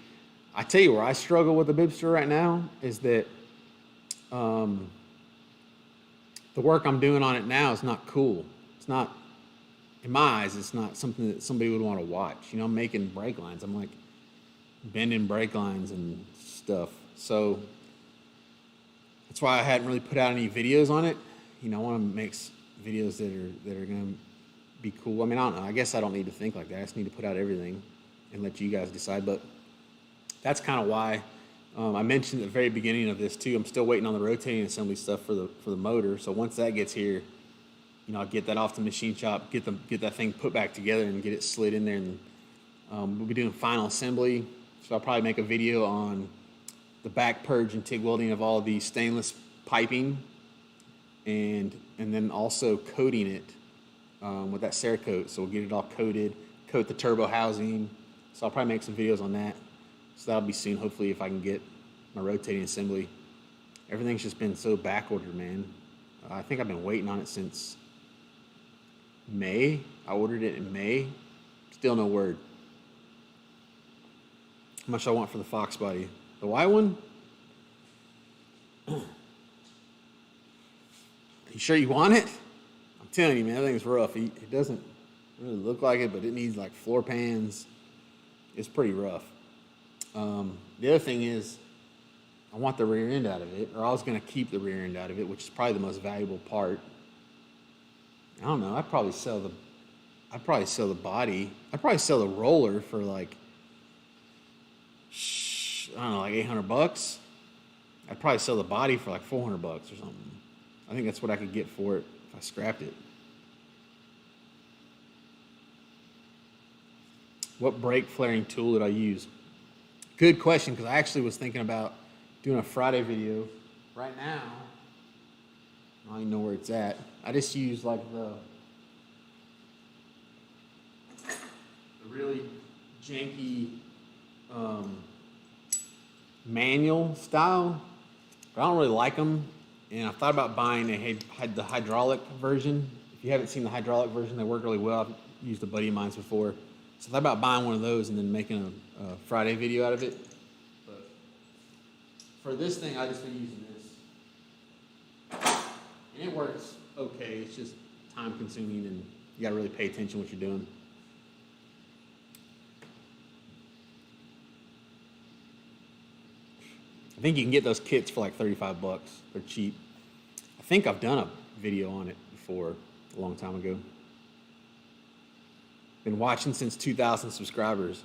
Speaker 1: I tell you where I struggle with the Bibster right now is that the work I'm doing on it now is not cool. It's not, in my eyes, it's not something that somebody would want to watch. You know, I'm making brake lines. I'm like bending brake lines and stuff. So that's why I hadn't really put out any videos on it. You know, I want to make videos that are going to be cool. I mean, I don't know. I guess I don't need to think like that. I just need to put out everything and let you guys decide. But that's kind of why I mentioned at the very beginning of this too. I'm still waiting on the rotating assembly stuff for the motor. So once that gets here, you know, I'll get that off the machine shop, get that thing put back together, and get it slid in there. And we'll be doing final assembly. So I'll probably make a video on the back purge and TIG welding of all the stainless piping, and then also coating it with that Cerakote. So we'll get it all coated, coat the turbo housing. So I'll probably make some videos on that. So that'll be soon, hopefully, if I can get my rotating assembly. Everything's just been so back ordered, man. I think I've been waiting on it since May. I ordered it in May. Still no word. How much I want for the Fox body? The white one? You sure you want it? I'm telling you, man, that thing's rough. It doesn't really look like it, but it needs like floor pans. It's pretty rough. The other thing is, I want the rear end out of it, or I was going to keep the rear end out of it, which is probably the most valuable part. I don't know. I'd probably sell the body. I'd probably sell the roller for like, I don't know, like $800. I'd probably sell the body for like $400 or something. I think that's what I could get for it if I scrapped it. What brake flaring tool did I use? Good question, because I actually was thinking about doing a Friday video. Right now, I don't even know where it's at. I just use like the really janky manual style, but I don't really like them. And I thought about buying the hydraulic version. If you haven't seen the hydraulic version, they work really well. I've used a buddy of mine's before. So I thought about buying one of those and then making a Friday video out of it. But for this thing, I just been using this. And it works okay. It's just time consuming and you gotta really pay attention to what you're doing. I think you can get those kits for like $35. They're cheap. I think I've done a video on it before, a long time ago. Been watching since 2,000 subscribers.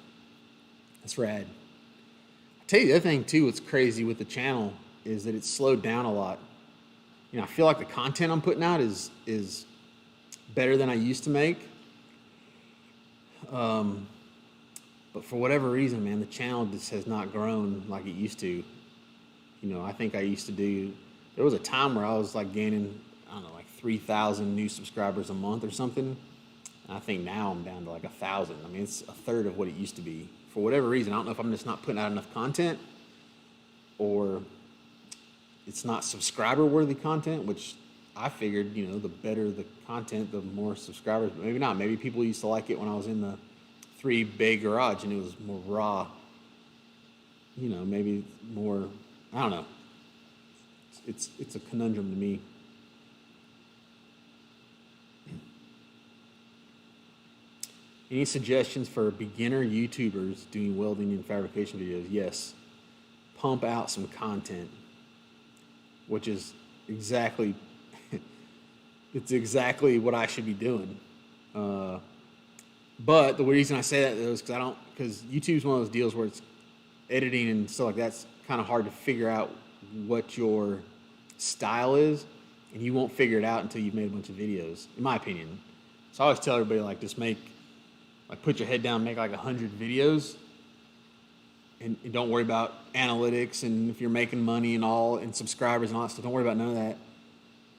Speaker 1: That's rad. I'll tell you the other thing too, what's crazy with the channel is that it's slowed down a lot. You know, I feel like the content I'm putting out is better than I used to make. But for whatever reason, man, the channel just has not grown like it used to. You know, I think I used to do, there was a time where I was like gaining, I don't know, like 3,000 new subscribers a month or something. And I think now I'm down to like 1,000. I mean, it's a third of what it used to be. For whatever reason, I don't know if I'm just not putting out enough content or it's not subscriber-worthy content, which I figured, you know, the better the content, the more subscribers. But maybe not. Maybe people used to like it when I was in the 3-bay garage and it was more raw. You know, maybe more, I don't know. It's a conundrum to me. Any suggestions for beginner YouTubers doing welding and fabrication videos? Yes. Pump out some content, which is exactly, it's exactly what I should be doing. But the reason I say that is because YouTube's one of those deals where it's editing and stuff like that's kind of hard to figure out what your style is, and you won't figure it out until you've made a bunch of videos, in my opinion. So I always tell everybody, like, just put your head down, make like 100 videos, and don't worry about analytics and if you're making money and all, and subscribers and all that stuff. Don't worry about none of that.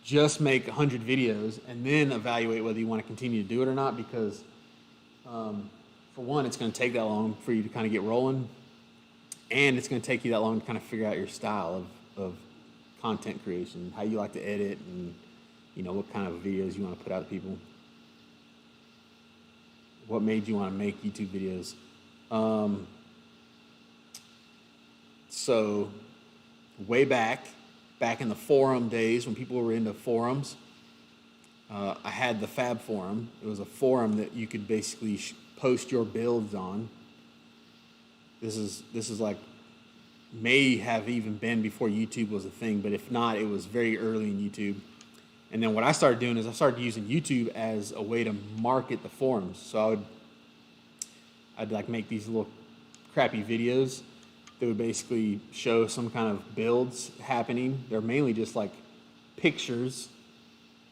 Speaker 1: Just make 100 videos and then evaluate whether you want to continue to do it or not, because for one, it's going to take that long for you to kind of get rolling, and it's going to take you that long to kind of figure out your style of content creation, how you like to edit, and you know what kind of videos you want to put out to people. What made you want to make YouTube videos? So way back, back in the forum days when people were into forums. I had the Fab forum. It was a forum that you could basically post your builds on. This is like, may have even been before YouTube was a thing, but if not, it was very early in YouTube. And then what I started doing is I started using YouTube as a way to market the forums. So I'd like make these little crappy videos that would basically show some kind of builds happening. They're mainly just like pictures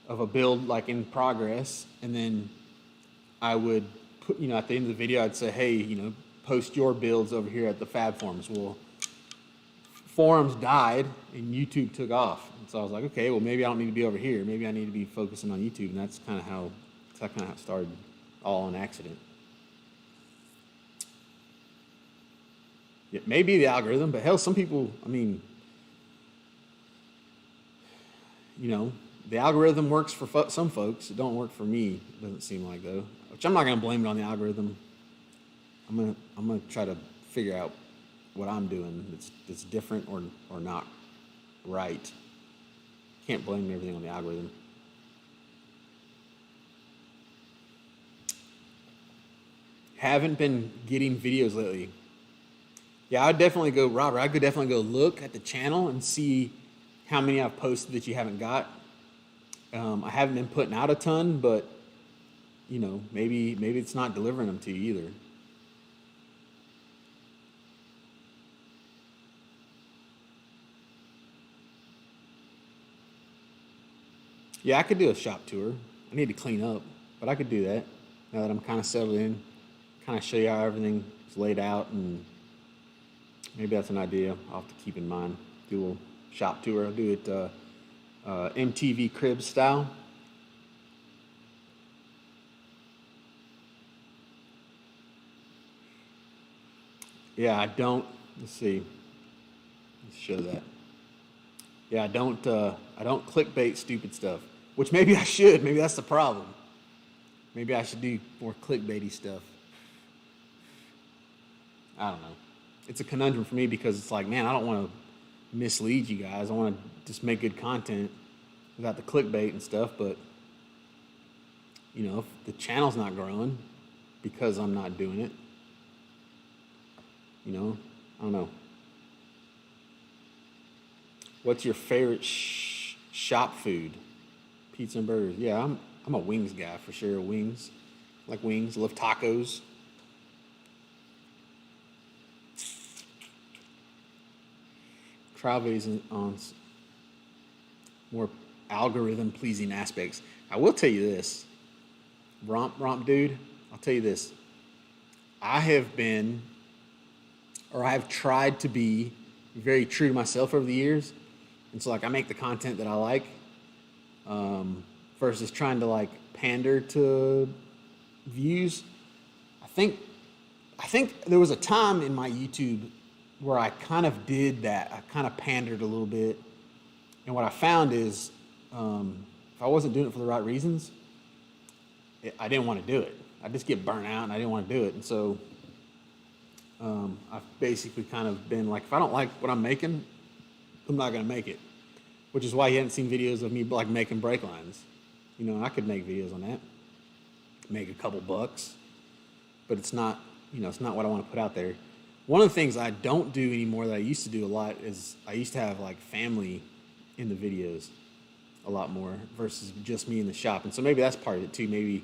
Speaker 1: of a build like in progress. And then I would put, at the end of the video, I'd say, hey, post your builds over here at the Fab forums. Well, forums died and YouTube took off. And so I was like, okay, well, maybe I don't need to be over here. Maybe I need to be focusing on YouTube. And that's kind of how it started, all on accident. It may be the algorithm, but hell, some people, the algorithm works for some folks. It don't work for me, it doesn't seem like, though. Which I'm not going to blame it on the algorithm. I'm gonna try to figure out what I'm doing that's different or not right. Can't blame everything on the algorithm. Haven't been getting videos lately. Yeah, I'd definitely go, Robert, I could definitely go look at the channel and see how many I've posted that you haven't got. I haven't been putting out a ton, but maybe it's not delivering them to you either. Yeah, I could do a shop tour. I need to clean up, but I could do that now that I'm kind of settled in, kind of show you how everything is laid out, and maybe that's an idea I'll have to keep in mind. Do a little shop tour. I'll do it MTV Crib style. Yeah, I don't. Let's see. Let's show that. Yeah, I don't clickbait stupid stuff, which maybe I should. Maybe that's the problem. Maybe I should do more clickbaity stuff. I don't know. It's a conundrum for me because it's like, man, I don't want to mislead you guys. I want to just make good content without the clickbait and stuff. But if the channel's not growing because I'm not doing it, I don't know. What's your favorite shop food? Pizza and burgers. Yeah, I'm a wings guy for sure. Wings, I like wings. Love tacos. Travis on more algorithm pleasing aspects. I will tell you this, romp dude. I'll tell you this. I have tried to be very true to myself over the years. And so, I make the content that I like versus trying to, pander to views. I think there was a time in my YouTube where I kind of did that. I kind of pandered a little bit. And what I found is if I wasn't doing it for the right reasons, I didn't want to do it. I just get burnt out and I didn't want to do it. And so I've basically kind of been like, if I don't like what I'm making, I'm not going to make it. Which is why you haven't seen videos of me making brake lines. I could make videos on that, make a couple bucks, but it's not, it's not what I want to put out there. One of the things I don't do anymore that I used to do a lot is I used to have family in the videos a lot more versus just me in the shop. And so maybe that's part of it too. Maybe,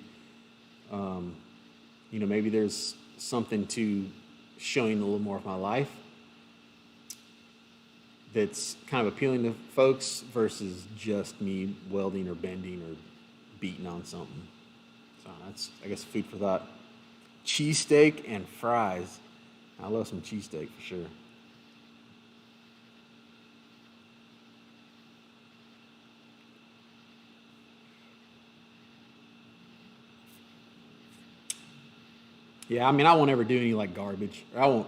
Speaker 1: maybe there's something to showing a little more of my life that's kind of appealing to folks versus just me welding or bending or beating on something. So that's, I guess, food for thought. Cheesesteak and fries. I love some cheesesteak for sure. Yeah, I won't ever do any garbage. I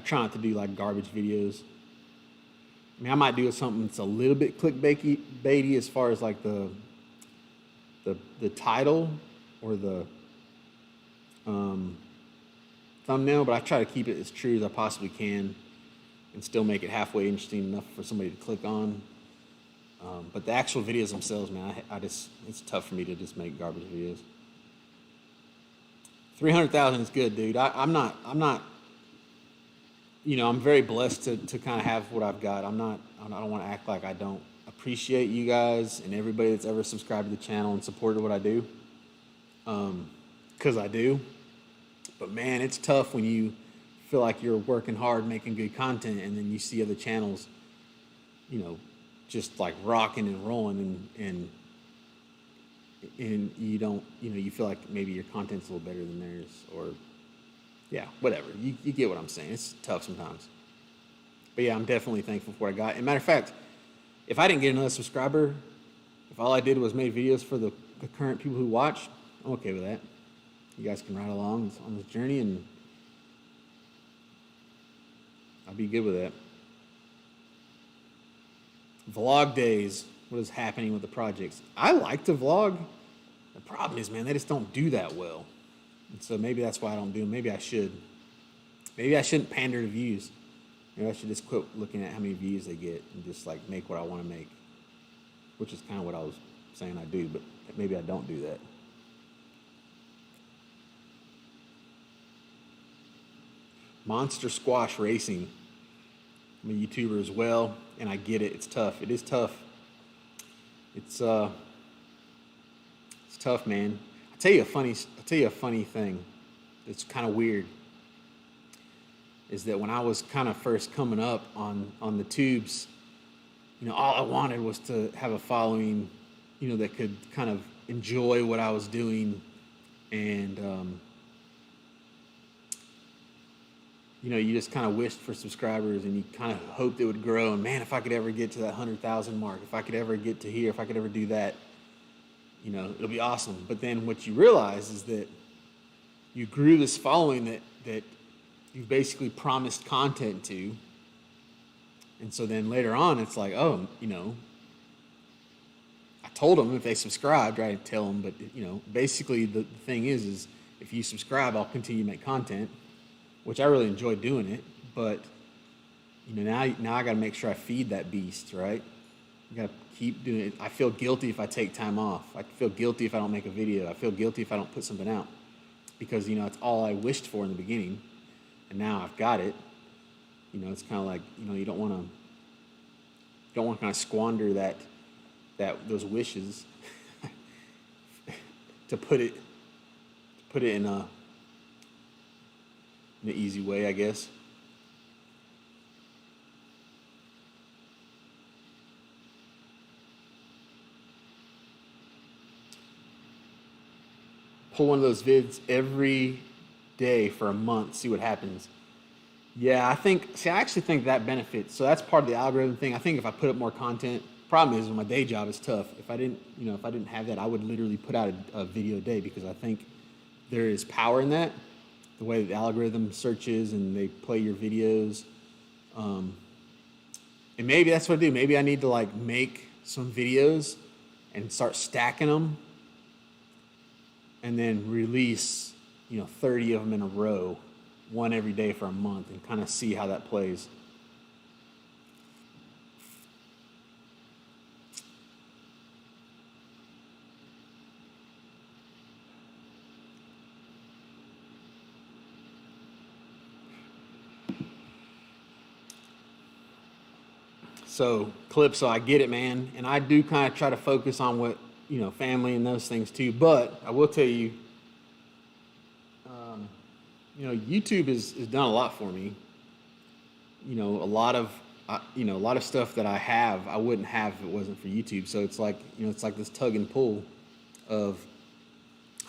Speaker 1: try not to do garbage videos. I might do something that's a little bit clickbaity as far as the title or the thumbnail, but I try to keep it as true as I possibly can. and still make it halfway interesting enough for somebody to click on. But the actual videos themselves, man, it's tough for me to just make garbage videos. 300,000 is good, dude. I'm not, I'm very blessed to kind of have what I've got. I don't want to act like I don't appreciate you guys and everybody that's ever subscribed to the channel and supported what I do. Because I do. But man, it's tough when you feel like you're working hard, making good content, and then you see other channels, just like rocking and rolling, and you don't, you feel like maybe your content's a little better than theirs, or yeah, whatever. You get what I'm saying. It's tough sometimes. But yeah, I'm definitely thankful for what I got. And matter of fact, if I didn't get another subscriber, if all I did was made videos for the current people who watch, I'm okay with that. You guys can ride along on this journey, and I'll be good with that. Vlog days. What is happening with the projects? I like to vlog. The problem is, man, they just don't do that well. And so maybe that's why I don't do them. Maybe I should. Maybe I shouldn't pander to views. Maybe I should just quit looking at how many views they get and just like make what I want to make, which is kind of what I was saying I do, but maybe I don't do that. Monster Squash Racing. I'm a YouTuber as well, and I get it. It's tough. It is tough. It's tough, man. I'll tell you a funny thing. It's kind of weird. Is that when I was kind of first coming up on the tubes, all I wanted was to have a following, that could kind of enjoy what I was doing, and you just kind of wished for subscribers, and you kind of hoped it would grow. And man, if I could ever get to that 100,000 mark, if I could ever get to here, if I could ever do that, it'll be awesome. But then what you realize is that you grew this following that you basically promised content to. And so then later on, it's like, oh, I told them if they subscribed, right? I tell them, but basically the thing is if you subscribe, I'll continue to make content, which I really enjoy doing it. But now I got to make sure I feed that beast, right? I got to keep doing it. I feel guilty if I take time off. I feel guilty if I don't make a video. I feel guilty if I don't put something out, because it's all I wished for in the beginning, and now I've got it. It's kind of like you don't want to kind of squander those wishes to put it in an easy way, I guess. Pull one of those vids every day for a month, see what happens. Yeah, I actually think that benefits. So that's part of the algorithm thing. I think if I put up more content, problem is with my day job, it's tough. If I didn't have that, I would literally put out a video a day, because I think there is power in that. The way the algorithm searches and they play your videos. And maybe that's what I do. Maybe I need to make some videos and start stacking them, and then release 30 of them in a row, one every day for a month, and kind of see how that plays. So I get it, man, and I do kind of try to focus on what family and those things too. But I will tell you, YouTube has done a lot for me. A lot of stuff that I have, I wouldn't have if it wasn't for YouTube. So it's like, it's like this tug and pull of,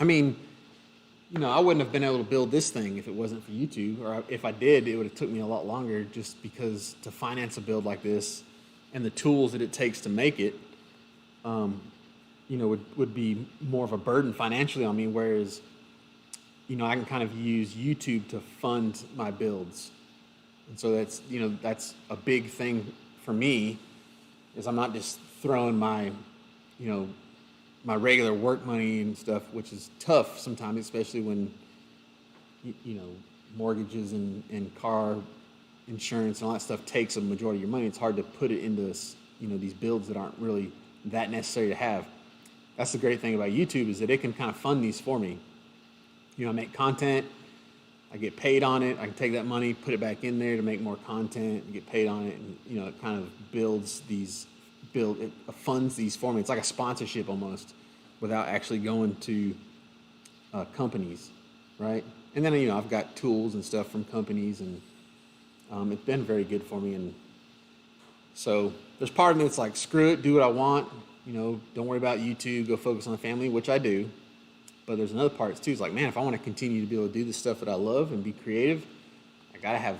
Speaker 1: I wouldn't have been able to build this thing if it wasn't for YouTube, or if I did, it would have took me a lot longer, just because to finance a build like this and the tools that it takes to make it, would be more of a burden financially on me, whereas, I can kind of use YouTube to fund my builds. And so that's a big thing for me, is I'm not just throwing my, my regular work money and stuff, which is tough sometimes, especially when, mortgages and car insurance and all that stuff takes a majority of your money. It's hard to put it into these builds that aren't really that necessary to have. That's the great thing about YouTube, is that it can kind of fund these for me. I make content, I get paid on it. I can take that money, put it back in there to make more content, and get paid on it, and it kind of it funds these for me. It's like a sponsorship almost, without actually going to companies, right? And then I've got tools and stuff from companies, and it's been very good for me. And so there's part of me that's like, screw it, do what I want. Don't worry about YouTube, go focus on the family, which I do. But there's another part too. It's like, man, if I want to continue to be able to do the stuff that I love and be creative, I gotta have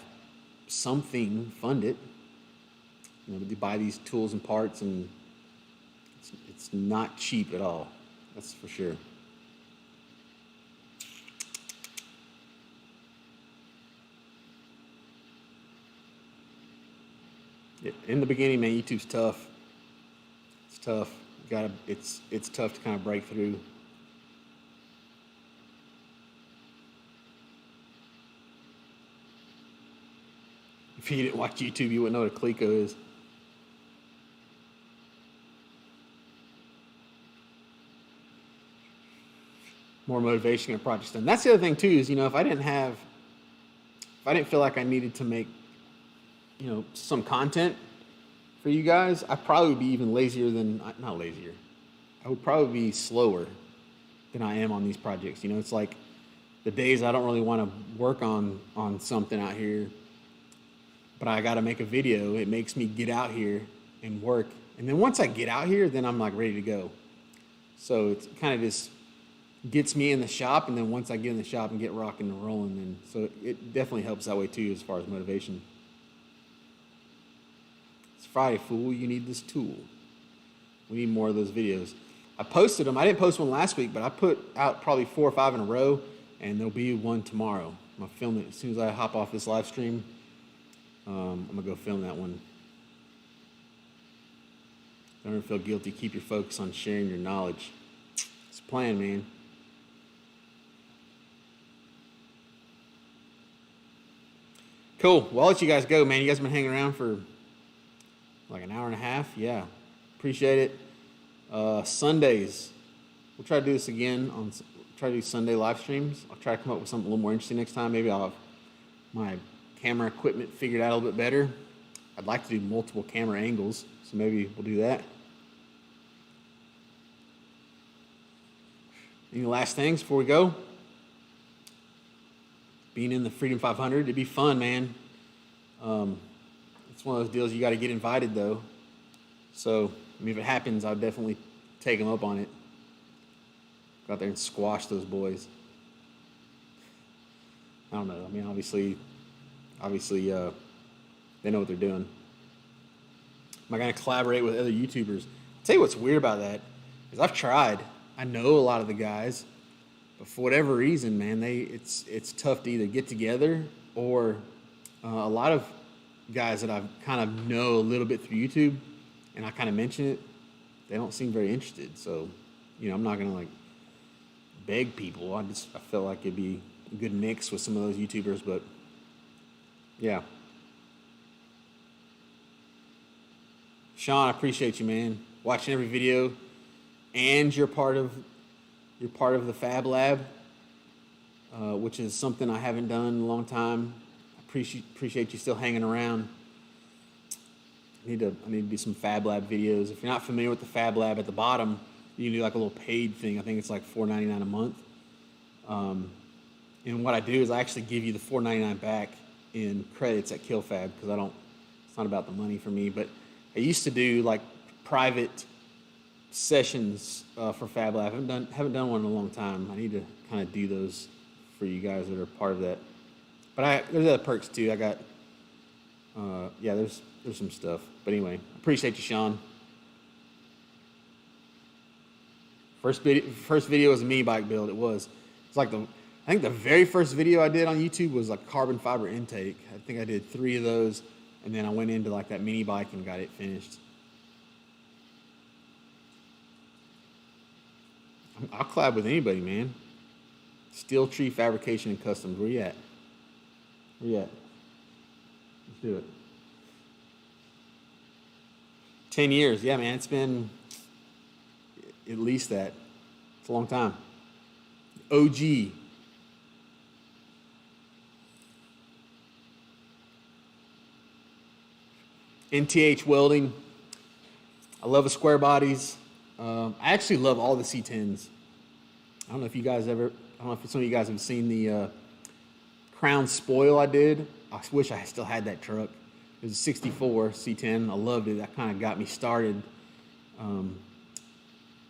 Speaker 1: something fund it. To buy these tools and parts, and it's not cheap at all. That's for sure. In the beginning, man, YouTube's tough. It's tough. It's tough to kind of break through. If you didn't watch YouTube, you wouldn't know what a Clico is. More motivation and projects done. That's the other thing too, is if I didn't feel like I needed to make some content for you guys, I'd probably be even not lazier. I would probably be slower than I am on these projects. It's like the days I don't really want to work on something out here, but I got to make a video. It makes me get out here and work. And then once I get out here, then I'm like ready to go. So it's kind of just gets me in the shop, and then once I get in the shop and get rocking and rolling, then so it definitely helps that way too, as far as motivation. It's Friday, fool. You need this tool. We need more of those videos. I posted them. I didn't post one last week, but I put out probably 4 or 5 in a row, and there'll be one tomorrow. I'm gonna film it as soon as I hop off this live stream. I'm gonna go film that one. Don't ever feel guilty. Keep your focus on sharing your knowledge. It's a plan, man. Cool. Well, I'll let you guys go, man. You guys have been hanging around for like an hour and a half. Yeah. Appreciate it. Sundays. We'll try to do this again. Try to do Sunday live streams. I'll try to come up with something a little more interesting next time. Maybe I'll have my camera equipment figured out a little bit better. I'd like to do multiple camera angles, so maybe we'll do that. Any last things before we go? Being in the Freedom 500, it'd be fun, man. It's one of those deals you got to get invited, though. So, if it happens, I'll definitely take them up on it. Go out there and squash those boys. I don't know. Obviously, they know what they're doing. Am I going to collaborate with other YouTubers? I'll tell you what's weird about that is I've tried. I know a lot of the guys, but for whatever reason, man, it's tough to either get together, or a lot of guys that I kind of know a little bit through YouTube, and I kind of mention it, they don't seem very interested. So, I'm not gonna like beg people. I felt like it'd be a good mix with some of those YouTubers, but yeah. Sean, I appreciate you, man. Watching every video, and you're part of the Fab Lab, which is something I haven't done in a long time. I appreciate you still hanging around. I need to do some Fab Lab videos. If you're not familiar with the Fab Lab, at the bottom you can do like a little paid thing. I think it's like $4.99 a month. And what I do is I actually give you the $4.99 back in credits at KillFab, because it's not about the money for me. But I used to do like private sessions for Fab Lab. Haven't done one in a long time. I need to kind of do those for you guys that are part of that. But there's other perks too. I got there's some stuff. But anyway, appreciate you, Sean. First video was a mini bike build. It's like I think the very first video I did on YouTube was like carbon fiber intake. I think I did 3 of those, and then I went into like that mini bike and got it finished. I'll collab with anybody, man. Steel tree fabrication and customs. Where you at? Let's do it. 10 years. Yeah, man. It's been at least that. It's a long time. OG. NTH Welding. I love the square bodies. I actually love all the C10s. I don't know if some of you guys have seen the Crown Spoil I did. I wish I still had that truck. It was a 64 C10. I loved it. That kind of got me started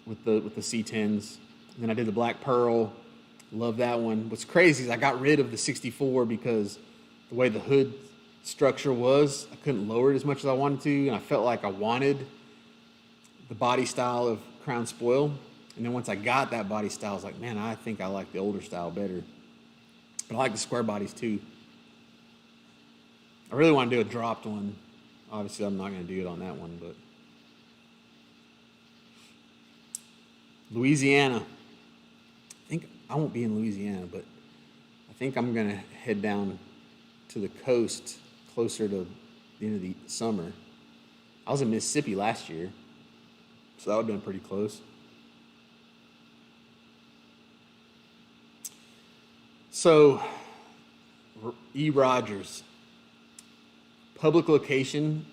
Speaker 1: with the C10s. And then I did the Black Pearl. Love that one. What's crazy is I got rid of the 64 because the way the hood structure was, I couldn't lower it as much as I wanted to, and I felt like I wanted the body style of Crown Spoil. And then once I got that body style, I was like, man, I think I like the older style better. But I like the square bodies too. I really want to do a dropped one. Obviously, I'm not going to do it on that one, but Louisiana. I think I won't be in Louisiana, but I think I'm going to head down to the coast closer to the end of the summer. I was in Mississippi last year, so that would have been pretty close. So, E. Rogers. Public location,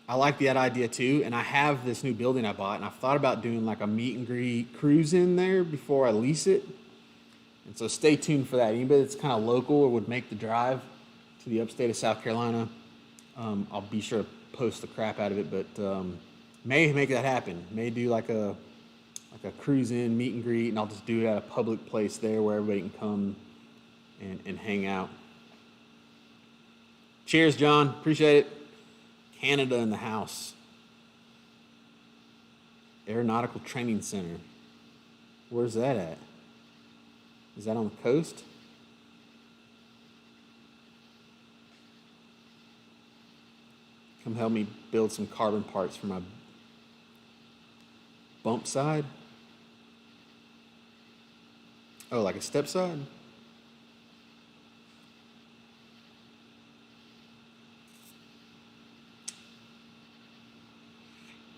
Speaker 1: I like that idea too, and I have this new building I bought, and I've thought about doing like a meet and greet cruise in there before I lease it. And so stay tuned for that. Anybody that's kind of local or would make the drive to the upstate of South Carolina, I'll be sure to post the crap out of it, but may make that happen. May do like a cruise in, meet and greet, and I'll just do it at a public place there where everybody can come and hang out. Cheers, John. Appreciate it. Canada in the house. Aeronautical Training Center. Where's that at? Is that on the coast? Come help me build some carbon parts for my bump side. Oh, like a step side?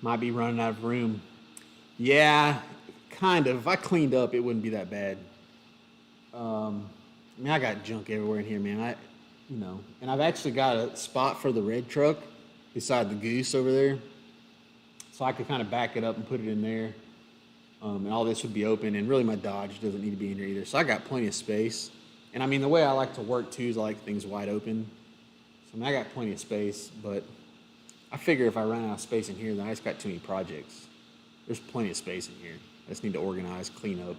Speaker 1: Might be running out of room. Yeah, kind of. If I cleaned up, it wouldn't be that bad. I mean, I got junk everywhere in here, man. And I've actually got a spot for the red truck beside the Goose over there. So I could kind of back it up and put it in there. And all this would be open. And really, my Dodge doesn't need to be in here either. So I got plenty of space. And I mean, the way I like to work too is I like things wide open. So I mean, I got plenty of space, but I figure if I run out of space in here, then I just got too many projects. There's plenty of space in here. I just need to organize, clean up,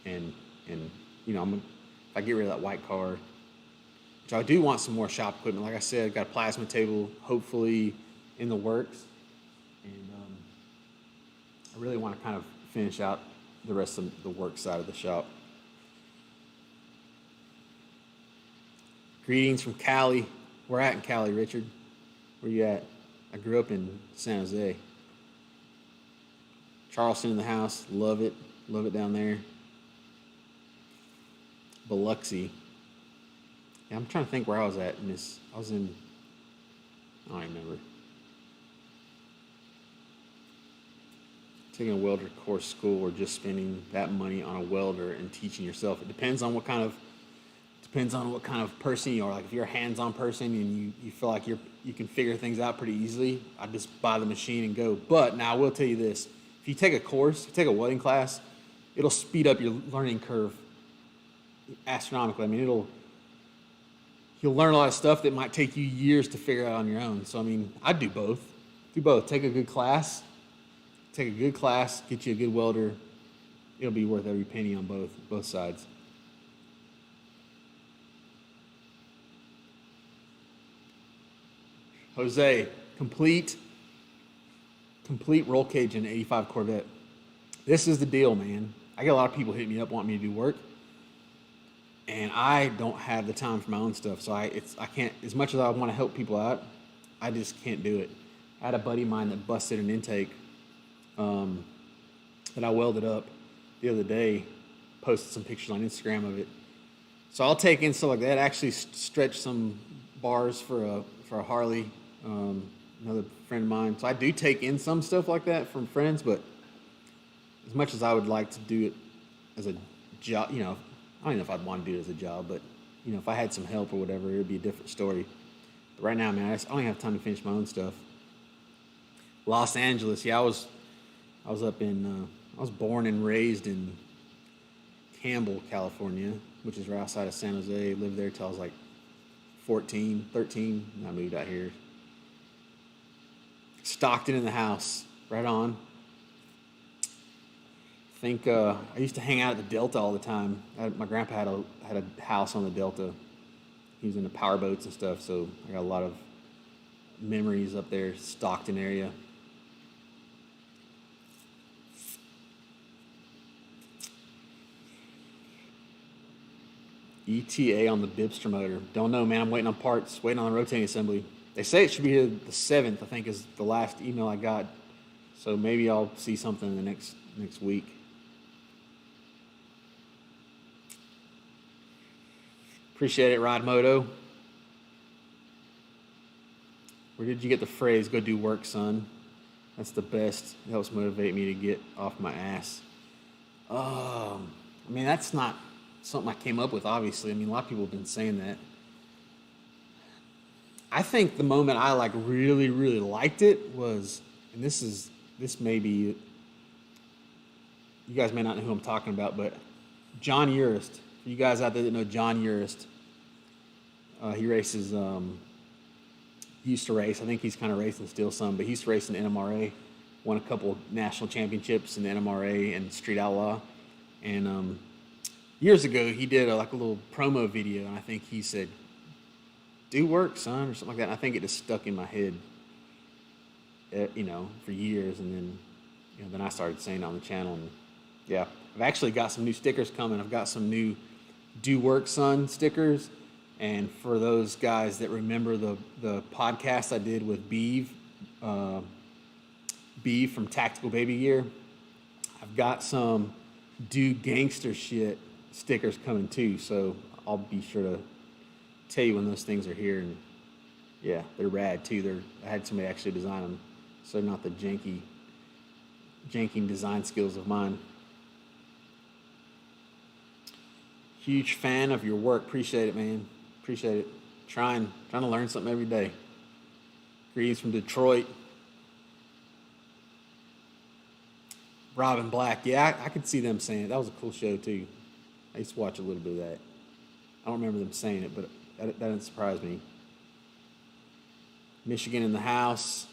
Speaker 1: and if I get rid of that white car, which I do want some more shop equipment. Like I said, I've got a plasma table, hopefully in the works, and I really want to kind of finish out the rest of the work side of the shop. Greetings from Cali. We're at in Cali, Richard. Where you at? I grew up in San Jose. Charleston in the house. Love it. Love it down there. Biloxi. Yeah, I'm trying to think where I was at in this. I don't remember. Taking a welder course school or just spending that money on a welder and teaching yourself. It depends on what kind of person you are. Like if you're a hands-on person and you feel like you can figure things out pretty easily, I just buy the machine and go. But now I will tell you this: if you take a course, take a welding class, it'll speed up your learning curve astronomically. I mean, you'll learn a lot of stuff that might take you years to figure out on your own. So I mean, I'd do both. Take a good class. Get you a good welder. It'll be worth every penny on both sides. Jose, complete roll cage in an 85 Corvette. This is the deal, man. I get a lot of people hitting me up wanting me to do work, and I don't have the time for my own stuff. So I can't, as much as I want to help people out, I just can't do it. I had a buddy of mine that busted an intake that I welded up the other day, posted some pictures on Instagram of it. So I'll take in stuff like that, actually stretch some bars for a Harley, another friend of mine. So I do take in some stuff like that from friends, but as much as I would like to do it as a job, I don't know if I'd want to do it as a job, but if I had some help or whatever, it would be a different story. But right now, man, I don't have time to finish my own stuff. Los Angeles, yeah, I was up in, I was born and raised in Campbell, California, which is right outside of San Jose. Lived there till I was like 14, 13, and I moved out here. Stockton in the house, right on. I think I used to hang out at the Delta all the time. My grandpa had a house on the Delta. He was into power boats and stuff, so I got a lot of memories up there, Stockton area. ETA on the Bibster motor. Don't know, man. I'm waiting on parts, waiting on the rotating assembly. They say it should be here the 7th, I think, is the last email I got. So maybe I'll see something in the next week. Appreciate it, Rod Moto. Where did you get the phrase, go do work, son? That's the best. It helps motivate me to get off my ass. I mean, that's not something I came up with, obviously. I mean, a lot of people have been saying that. I think the moment I really, really liked it was, and this may be, you guys may not know who I'm talking about, but John Urist. For you guys out there that know John Urist, he races, used to race, I think he's kind of racing still some, but he used to race in the NMRA, won a couple national championships in the NMRA and Street Outlaw, and years ago he did a little promo video, and I think he said, do work, son, or something like that, and I think it just stuck in my head, for years, and then, then I started saying it on the channel, and yeah, I've actually got some new stickers coming. I've got some new Do Work Son stickers. And for those guys that remember the podcast I did with Beeve from Tactical Baby Gear, I've got some Do Gangster Shit stickers coming too. So I'll be sure to tell you when those things are here. And yeah, they're rad too. I had somebody actually design them, so they're not the janking design skills of mine. Huge fan of your work. Appreciate it, man. Appreciate it. Trying to learn something every day. Greetings from Detroit. Robin Black. Yeah, I could see them saying it. That was a cool show, too. I used to watch a little bit of that. I don't remember them saying it, but that didn't surprise me. Michigan in the house.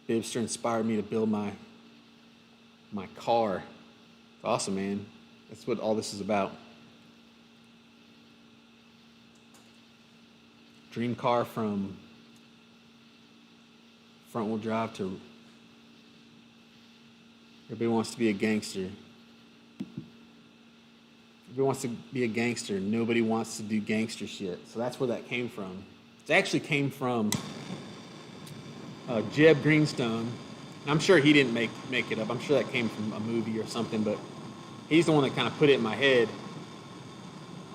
Speaker 1: Bibster inspired me to build my car. It's awesome, man. That's what all this is about. Dream car from front wheel drive to everybody wants to be a gangster. Everybody wants to be a gangster. Nobody wants to do gangster shit. So that's where that came from. It actually came from Jeb Greenstone. And I'm sure he didn't make it up. I'm sure that came from a movie or something, but he's the one that kind of put it in my head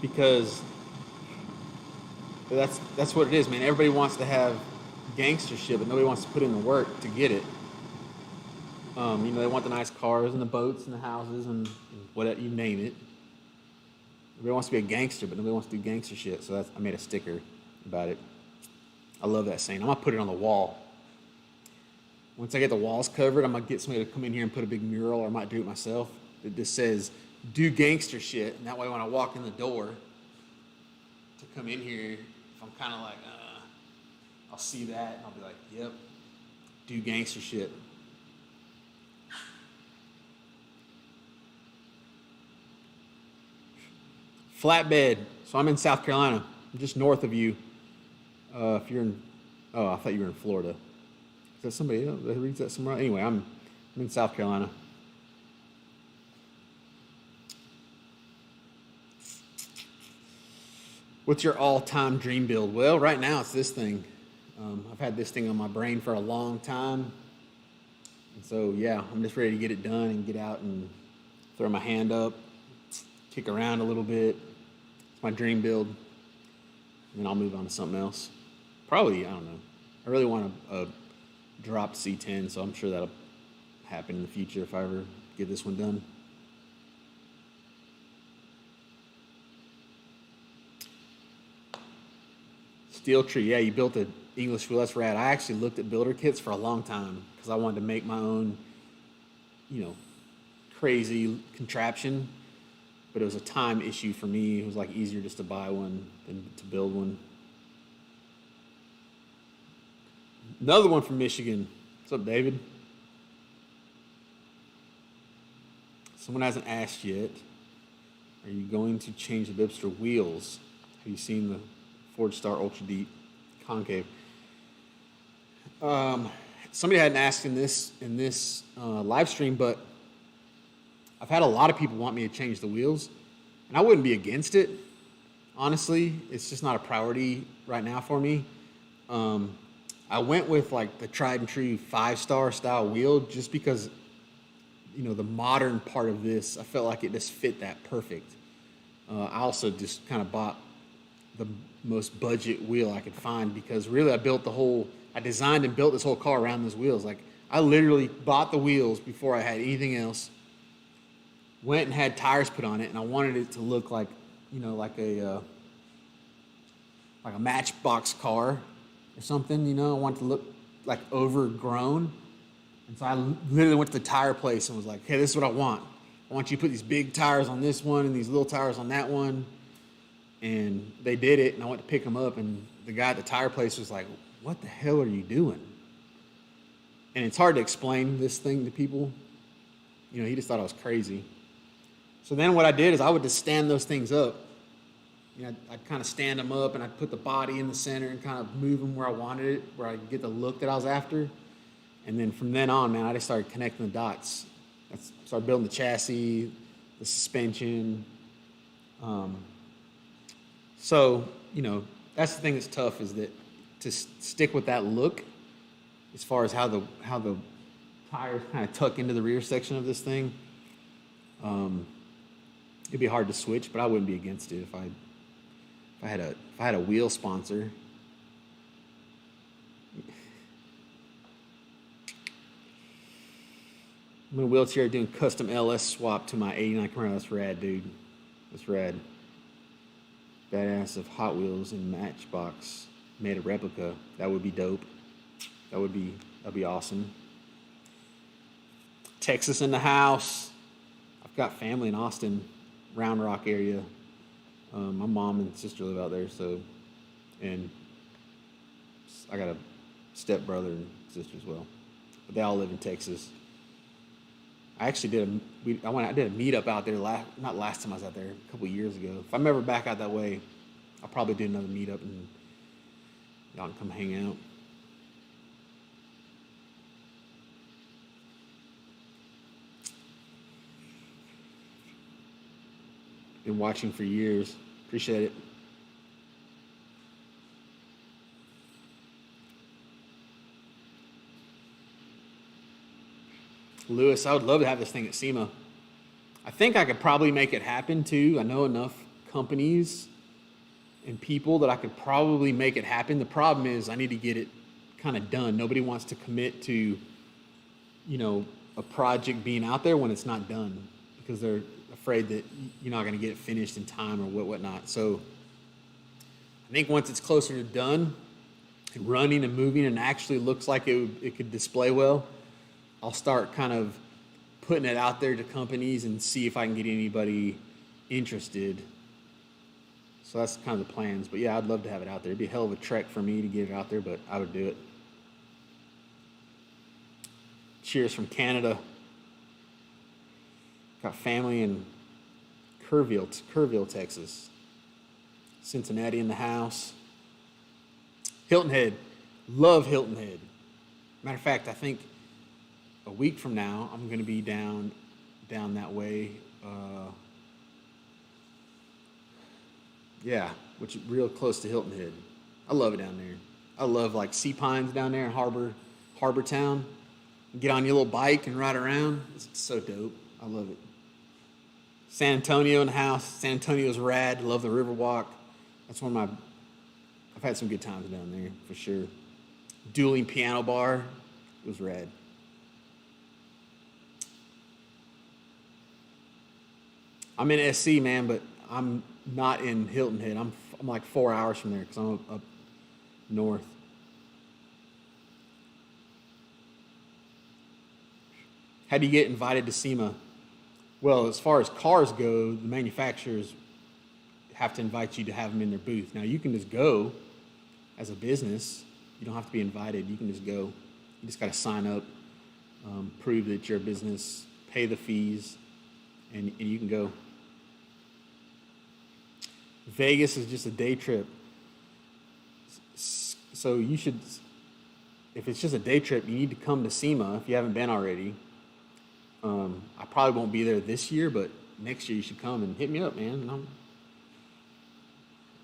Speaker 1: because that's what it is, man. Everybody wants to have gangster shit, but nobody wants to put in the work to get it. They want the nice cars and the boats and the houses and whatever, you name it. Everybody wants to be a gangster, but nobody wants to do gangster shit. So I made a sticker about it. I love that saying. I'm going to put it on the wall. Once I get the walls covered, I'm going to get somebody to come in here and put a big mural, or I might do it myself. It just says, do gangster shit. And that way when I walk in the door to come in here, if I'm kind of like, I'll see that and I'll be like, yep, do gangster shit. Flatbed. So I'm in South Carolina. I'm just north of you. If you're in, I thought you were in Florida. Is that somebody else that reads that somewhere? Anyway, I'm in South Carolina. What's your all-time dream build? Well, right now it's this thing. I've had this thing on my brain for a long time. And so, yeah, I'm just ready to get it done and get out and throw my hand up, kick around a little bit. It's my dream build. and then I'll move on to something else. Probably, I don't know. I really want a drop C10, so I'm sure that'll happen in the future if I ever get this one done. Steel tree, yeah, you built an English wheel. That's rad. I actually looked at builder kits for a long time because I wanted to make my own, crazy contraption. But it was a time issue for me. It was like easier just to buy one than to build one. Another one from Michigan. What's up, David? Someone hasn't asked yet. Are you going to change the Bibster wheels? Have you seen the Ford Star Ultra Deep concave? Somebody hadn't asked in this live stream, but I've had a lot of people want me to change the wheels, and I wouldn't be against it. Honestly, it's just not a priority right now for me. I went with like the tried and true 5-star style wheel just because, the modern part of this, I felt like it just fit that perfect. I also just kind of bought the most budget wheel I could find because really I designed and built this whole car around those wheels. Like I literally bought the wheels before I had anything else, went and had tires put on it, and I wanted it to look like, like a Matchbox car or something, I wanted to look like overgrown. And so I literally went to the tire place and was like, hey, this is what I want. I want you to put these big tires on this one and these little tires on that one. And they did it, and I went to pick them up, and the guy at the tire place was like, what the hell are you doing? And it's hard to explain this thing to people. He just thought I was crazy. So then what I did is I would just stand those things up. I'd kind of stand them up, and I'd put the body in the center and kind of move them where I wanted it, where I could get the look that I was after. And then from then on, man, I just started connecting the dots. I started building the chassis, the suspension. So, that's the thing that's tough is that to stick with that look as far as how the tires kind of tuck into the rear section of this thing. It'd be hard to switch, but I wouldn't be against it if I had a wheel sponsor. I'm in a wheelchair doing custom LS swap to my 89 Camaro. That's rad, dude. That's rad. Badass of Hot Wheels and Matchbox made a replica. That would be dope. That'd be awesome. Texas in the house. I've got family in Austin, Round Rock area. My mom and sister live out there, and I got a stepbrother and sister as well. But they all live in Texas. I actually did a meetup out there not last time I was out there, a couple of years ago. If I'm ever back out that way, I'll probably do another meetup and y'all can come hang out. Been watching for years. Appreciate it. Lewis, I would love to have this thing at SEMA. I think I could probably make it happen too. I know enough companies and people that I could probably make it happen. The problem is I need to get it kind of done. Nobody wants to commit to, a project being out there when it's not done because they're afraid that you're not going to get it finished in time or whatnot. So I think once it's closer to done and running and moving and actually looks like it could display well, I'll start kind of putting it out there to companies and see if I can get anybody interested. So that's kind of the plans. But yeah, I'd love to have it out there. It'd be a hell of a trek for me to get it out there, but I would do it. Cheers from Canada. Got family in Kerrville, Texas. Cincinnati in the house. Hilton Head. Love Hilton Head. Matter of fact, I think a week from now, I'm going to be down that way. Which is real close to Hilton Head. I love it down there. I love like Sea Pines down there in Harbor Town. Get on your little bike and ride around. It's so dope. I love it. San Antonio in the house. San Antonio's rad. Love the Riverwalk. That's one of my I've had some good times down there for sure. Dueling piano bar, it was rad. I'm in SC, man, but I'm not in Hilton Head. I'm like 4 hours from there because I'm up north. How do you get invited to SEMA? Well, as far as cars go, the manufacturers have to invite you to have them in their booth. Now, you can just go as a business. You don't have to be invited. You can just go. You just got to sign up, prove that you're a business, pay the fees, and you can go. Vegas is just a day trip. So you should, if it's just a day trip, you need to come to SEMA if you haven't been already. I probably won't be there this year, but next year you should come and hit me up, man.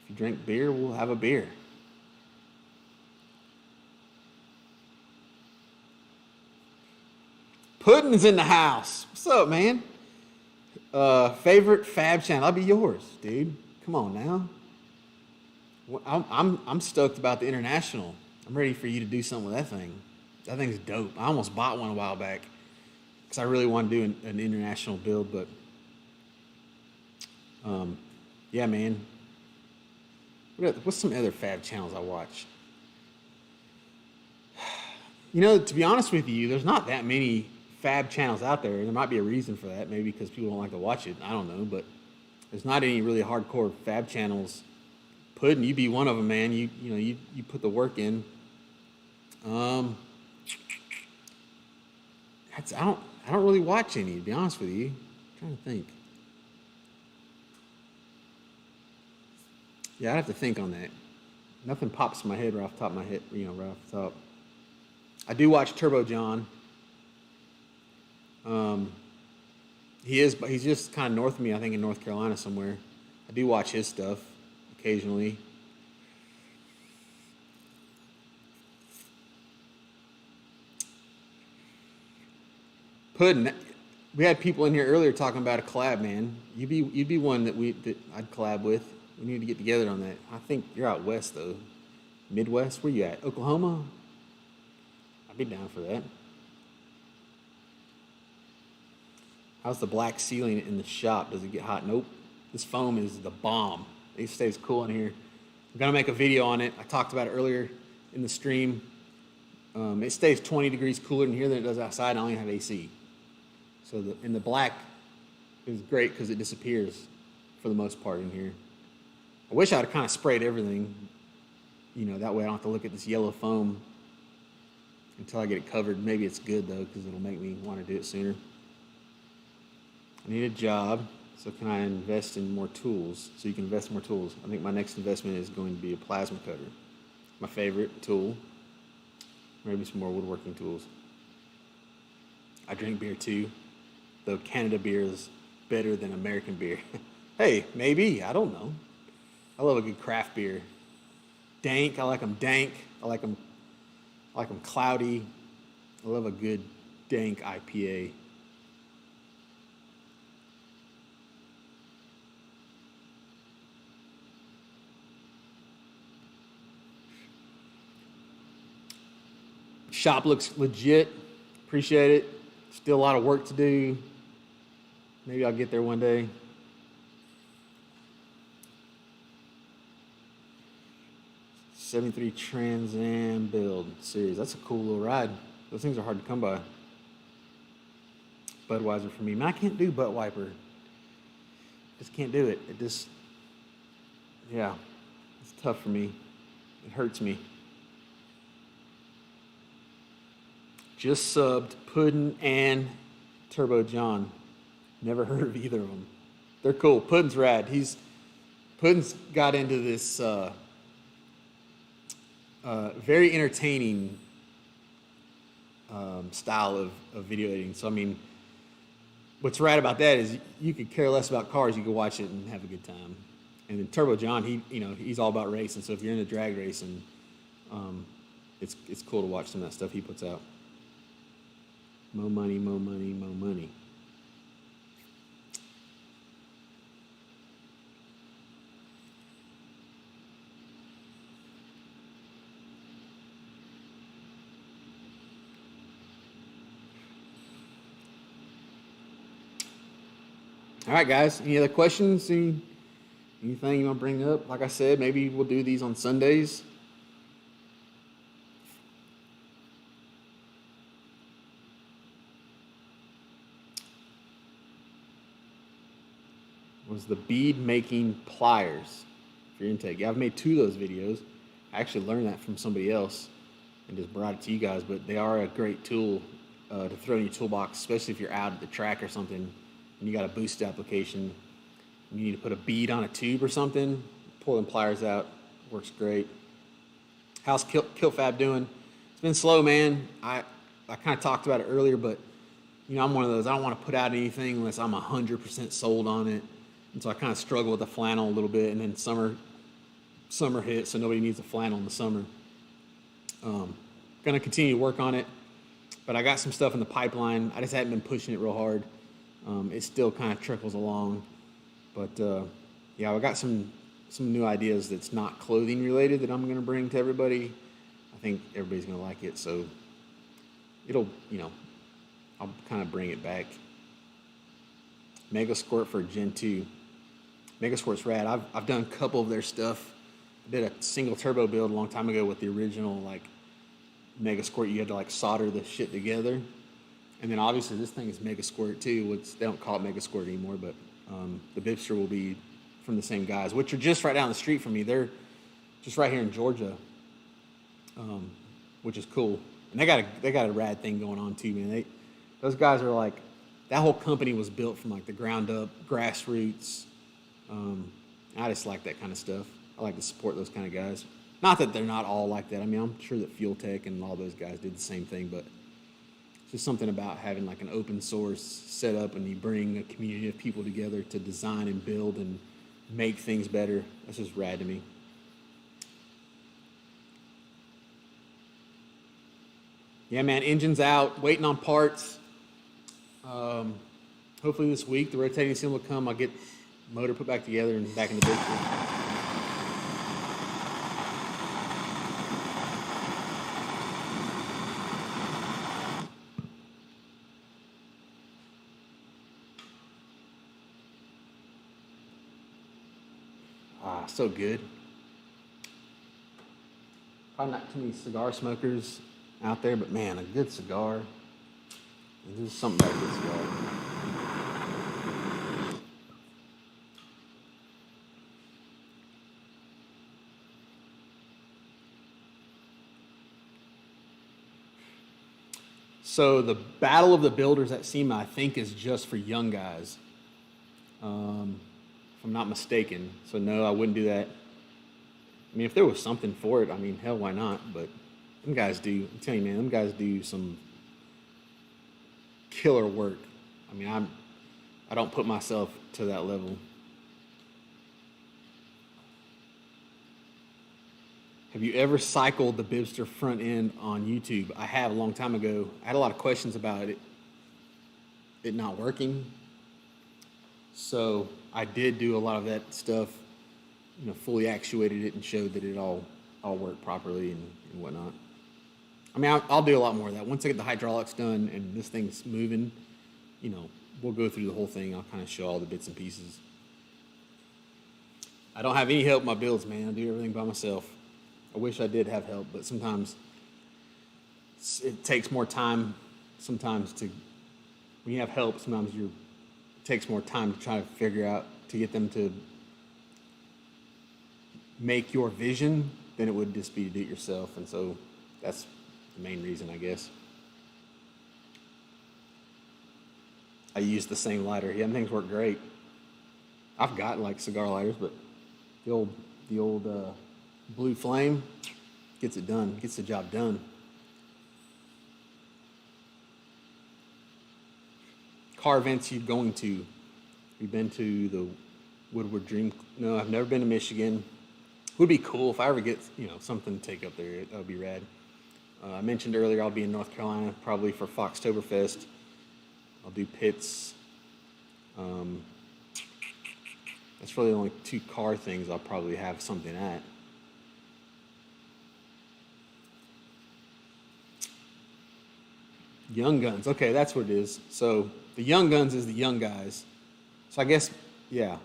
Speaker 1: If you drink beer, we'll have a beer. Puddin's in the house. What's up, man? Favorite Fab channel? I'll be yours, dude. Come on now. I'm stoked about the international. I'm ready for you to do something with that thing. That thing's dope. I almost bought one a while back because I really want to do an international build, but yeah, man. What's some other Fab channels I watch? You know, to be honest with you, there's not that many Fab channels out there. There might be a reason for that, maybe because people don't like to watch it. I don't know, but there's not any really hardcore Fab channels. Puddin', you be one of them, man. You put the work in. I don't really watch any, to be honest with you. I'm trying to think. Yeah, I'd have to think on that. Nothing pops in my head right off the top of my head, right off the top. I do watch Turbo John. He's just kind of north of me, I think in North Carolina somewhere. I do watch his stuff occasionally. Puddin', we had people in here earlier talking about a collab, man. You'd be one that I'd collab with. We need to get together on that. I think you're out west though. Midwest, where you at? Oklahoma? I'd be down for that. How's the black ceiling in the shop? Does it get hot? Nope. This foam is the bomb. It stays cool in here. I'm gonna make a video on it. I talked about it earlier in the stream. It stays 20 degrees cooler in here than it does outside, and I only have AC. So the black is great because it disappears for the most part in here. I wish I'd kind of sprayed everything, that way I don't have to look at this yellow foam until I get it covered. Maybe it's good though, because it'll make me want to do it sooner. I need a job, so can I invest in more tools? So you can invest in more tools. I think my next investment is going to be a plasma cutter. My favorite tool. Maybe some more woodworking tools. I drink beer too, though Canada beer is better than American beer. Hey, maybe, I don't know. I love a good craft beer. Dank, I like them dank. I like them cloudy. I love a good dank IPA. Shop looks legit. Appreciate it. Still a lot of work to do. Maybe I'll get there one day. '73 Trans Am build series. That's a cool little ride. Those things are hard to come by. Budweiser for me. Man, I can't do butt wiper. Just can't do it. It's tough for me. It hurts me. Just subbed Puddin' and Turbo John. Never heard of either of them. They're cool. Puddin's rad. Puddin's got into this very entertaining style of video editing. So, I mean, what's rad about that is you could care less about cars. You could watch it and have a good time. And then Turbo John, he's all about racing. So if you're into drag racing, it's cool to watch some of that stuff he puts out. Mo money, mo money, mo money. All right, guys. Any other questions? Anything you want to bring up? Like I said, maybe we'll do these on Sundays. Was the bead making pliers for your intake? Yeah, I've made 2 of those videos. I actually learned that from somebody else and just brought it to you guys, but they are a great tool to throw in your toolbox, especially if you're out at the track or something and you got a boost application. You need to put a bead on a tube or something, pull them pliers out, works great. How's KillFab doing? It's been slow, man. I kind of talked about it earlier, but you know, I'm one of those, I don't want to put out anything unless I'm 100% sold on it. And so I kind of struggle with the flannel a little bit, and then summer hit, so nobody needs a flannel in the summer. Gonna continue to work on it, but I got some stuff in the pipeline. I just haven't been pushing it real hard. It still kind of trickles along, but yeah, I got some new ideas that's not clothing related that I'm gonna bring to everybody. I think everybody's gonna like it, so it'll, you know, I'll kind of bring it back. Mega Squirt for Gen 2. Mega Squirt's rad. I've done a couple of their stuff. I did a single turbo build a long time ago with the original like Mega Squirt. You had to like solder the shit together. And then obviously this thing is Mega Squirt too. They don't call it Mega Squirt anymore, but the Bibster will be from the same guys, which are just right down the street from me. They're just right here in Georgia, which is cool. And they got a rad thing going on too, man. Those guys are like, that whole company was built from like the ground up, grassroots. I just like that kind of stuff. I like to support those kind of guys. Not that they're not all like that. I mean, I'm sure that Fuel Tech and all those guys did the same thing, but it's just something about having like an open source setup and you bring a community of people together to design and build and make things better. That's just rad to me. Yeah, man, engine's out, waiting on parts. Hopefully this week the rotating seal will come. I'll get motor put back together and back in the Bibster. So good. Probably not too many cigar smokers out there, but man, a good cigar. There's something about a good cigar. So the Battle of the Builders at SEMA, I think, is just for young guys. If I'm not mistaken. So no, I wouldn't do that. I mean, if there was something for it, I mean, hell, why not? But them guys do, I'm telling you, man, them guys do some killer work. I mean, I don't put myself to that level. Have you ever cycled the Bibster front end on YouTube? I have a long time ago. I had a lot of questions about it not working. So I did do a lot of that stuff, you know, fully actuated it and showed that it all worked properly and whatnot. I mean, I'll do a lot more of that. Once I get the hydraulics done and this thing's moving, you know, we'll go through the whole thing. I'll kind of show all the bits and pieces. I don't have any help in my builds, man. I do everything by myself. I wish I did have help, but sometimes it takes more time. Sometimes when you have help, sometimes it takes more time to try to figure out, to get them to make your vision than it would just be to do it yourself. And so that's the main reason, I guess. I use the same lighter. Yeah, things work great. I've got like cigar lighters, but the old Blue Flame gets it done, gets the job done. Car events you're going to? We've been to the Woodward Dream. No, I've never been to Michigan. Would be cool if I ever get, you know, something to take up there. That would be rad. I mentioned earlier I'll be in North Carolina probably for Foxtoberfest. I'll do pits. That's really the only 2 car things I'll probably have something at. Young Guns. Okay, that's what it is. So the Young Guns is the young guys. So I guess, yeah.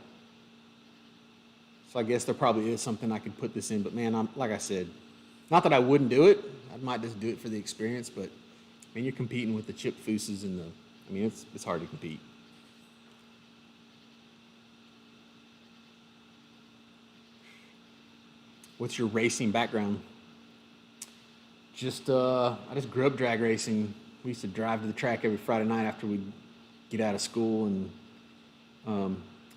Speaker 1: So I guess there probably is something I could put this in, but man, like I said, not that I wouldn't do it. I might just do it for the experience, but I mean, you're competing with the Chip Fooses and I mean, it's hard to compete. What's your racing background? I just grew up drag racing. We used to drive to the track every Friday night after we'd get out of school, and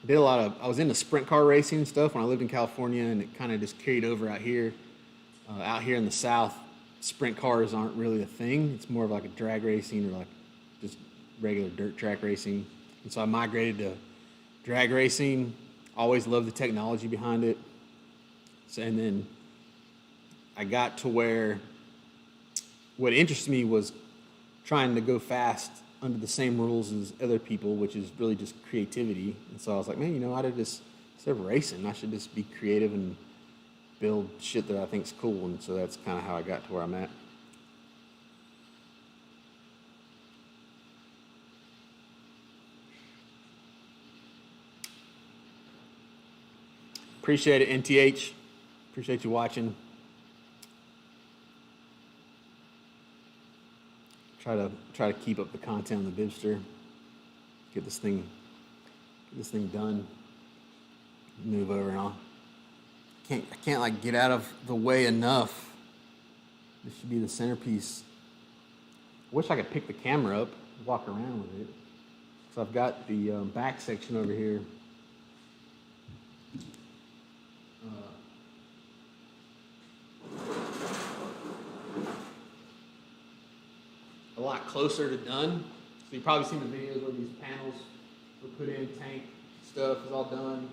Speaker 1: did a lot of. I was into sprint car racing and stuff when I lived in California, and it kind of just carried over out here. Out here in the South, sprint cars aren't really a thing. It's more of like a drag racing or like just regular dirt track racing. And so I migrated to drag racing. Always loved the technology behind it. So, and then I got to where what interested me was trying to go fast under the same rules as other people, which is really just creativity. And so I was like, man, you know, instead of racing, I should just be creative and build shit that I think is cool. And so that's kind of how I got to where I'm at. Appreciate it, NTH. Appreciate you watching. Try to keep up the content on the Bibster. Get this thing done. Move over and all. I can't like get out of the way enough. This should be the centerpiece. I wish I could pick the camera up, walk around with it. So I've got the back section over here. A lot closer to done. So you've probably seen the videos where these panels were put in, tank stuff is all done.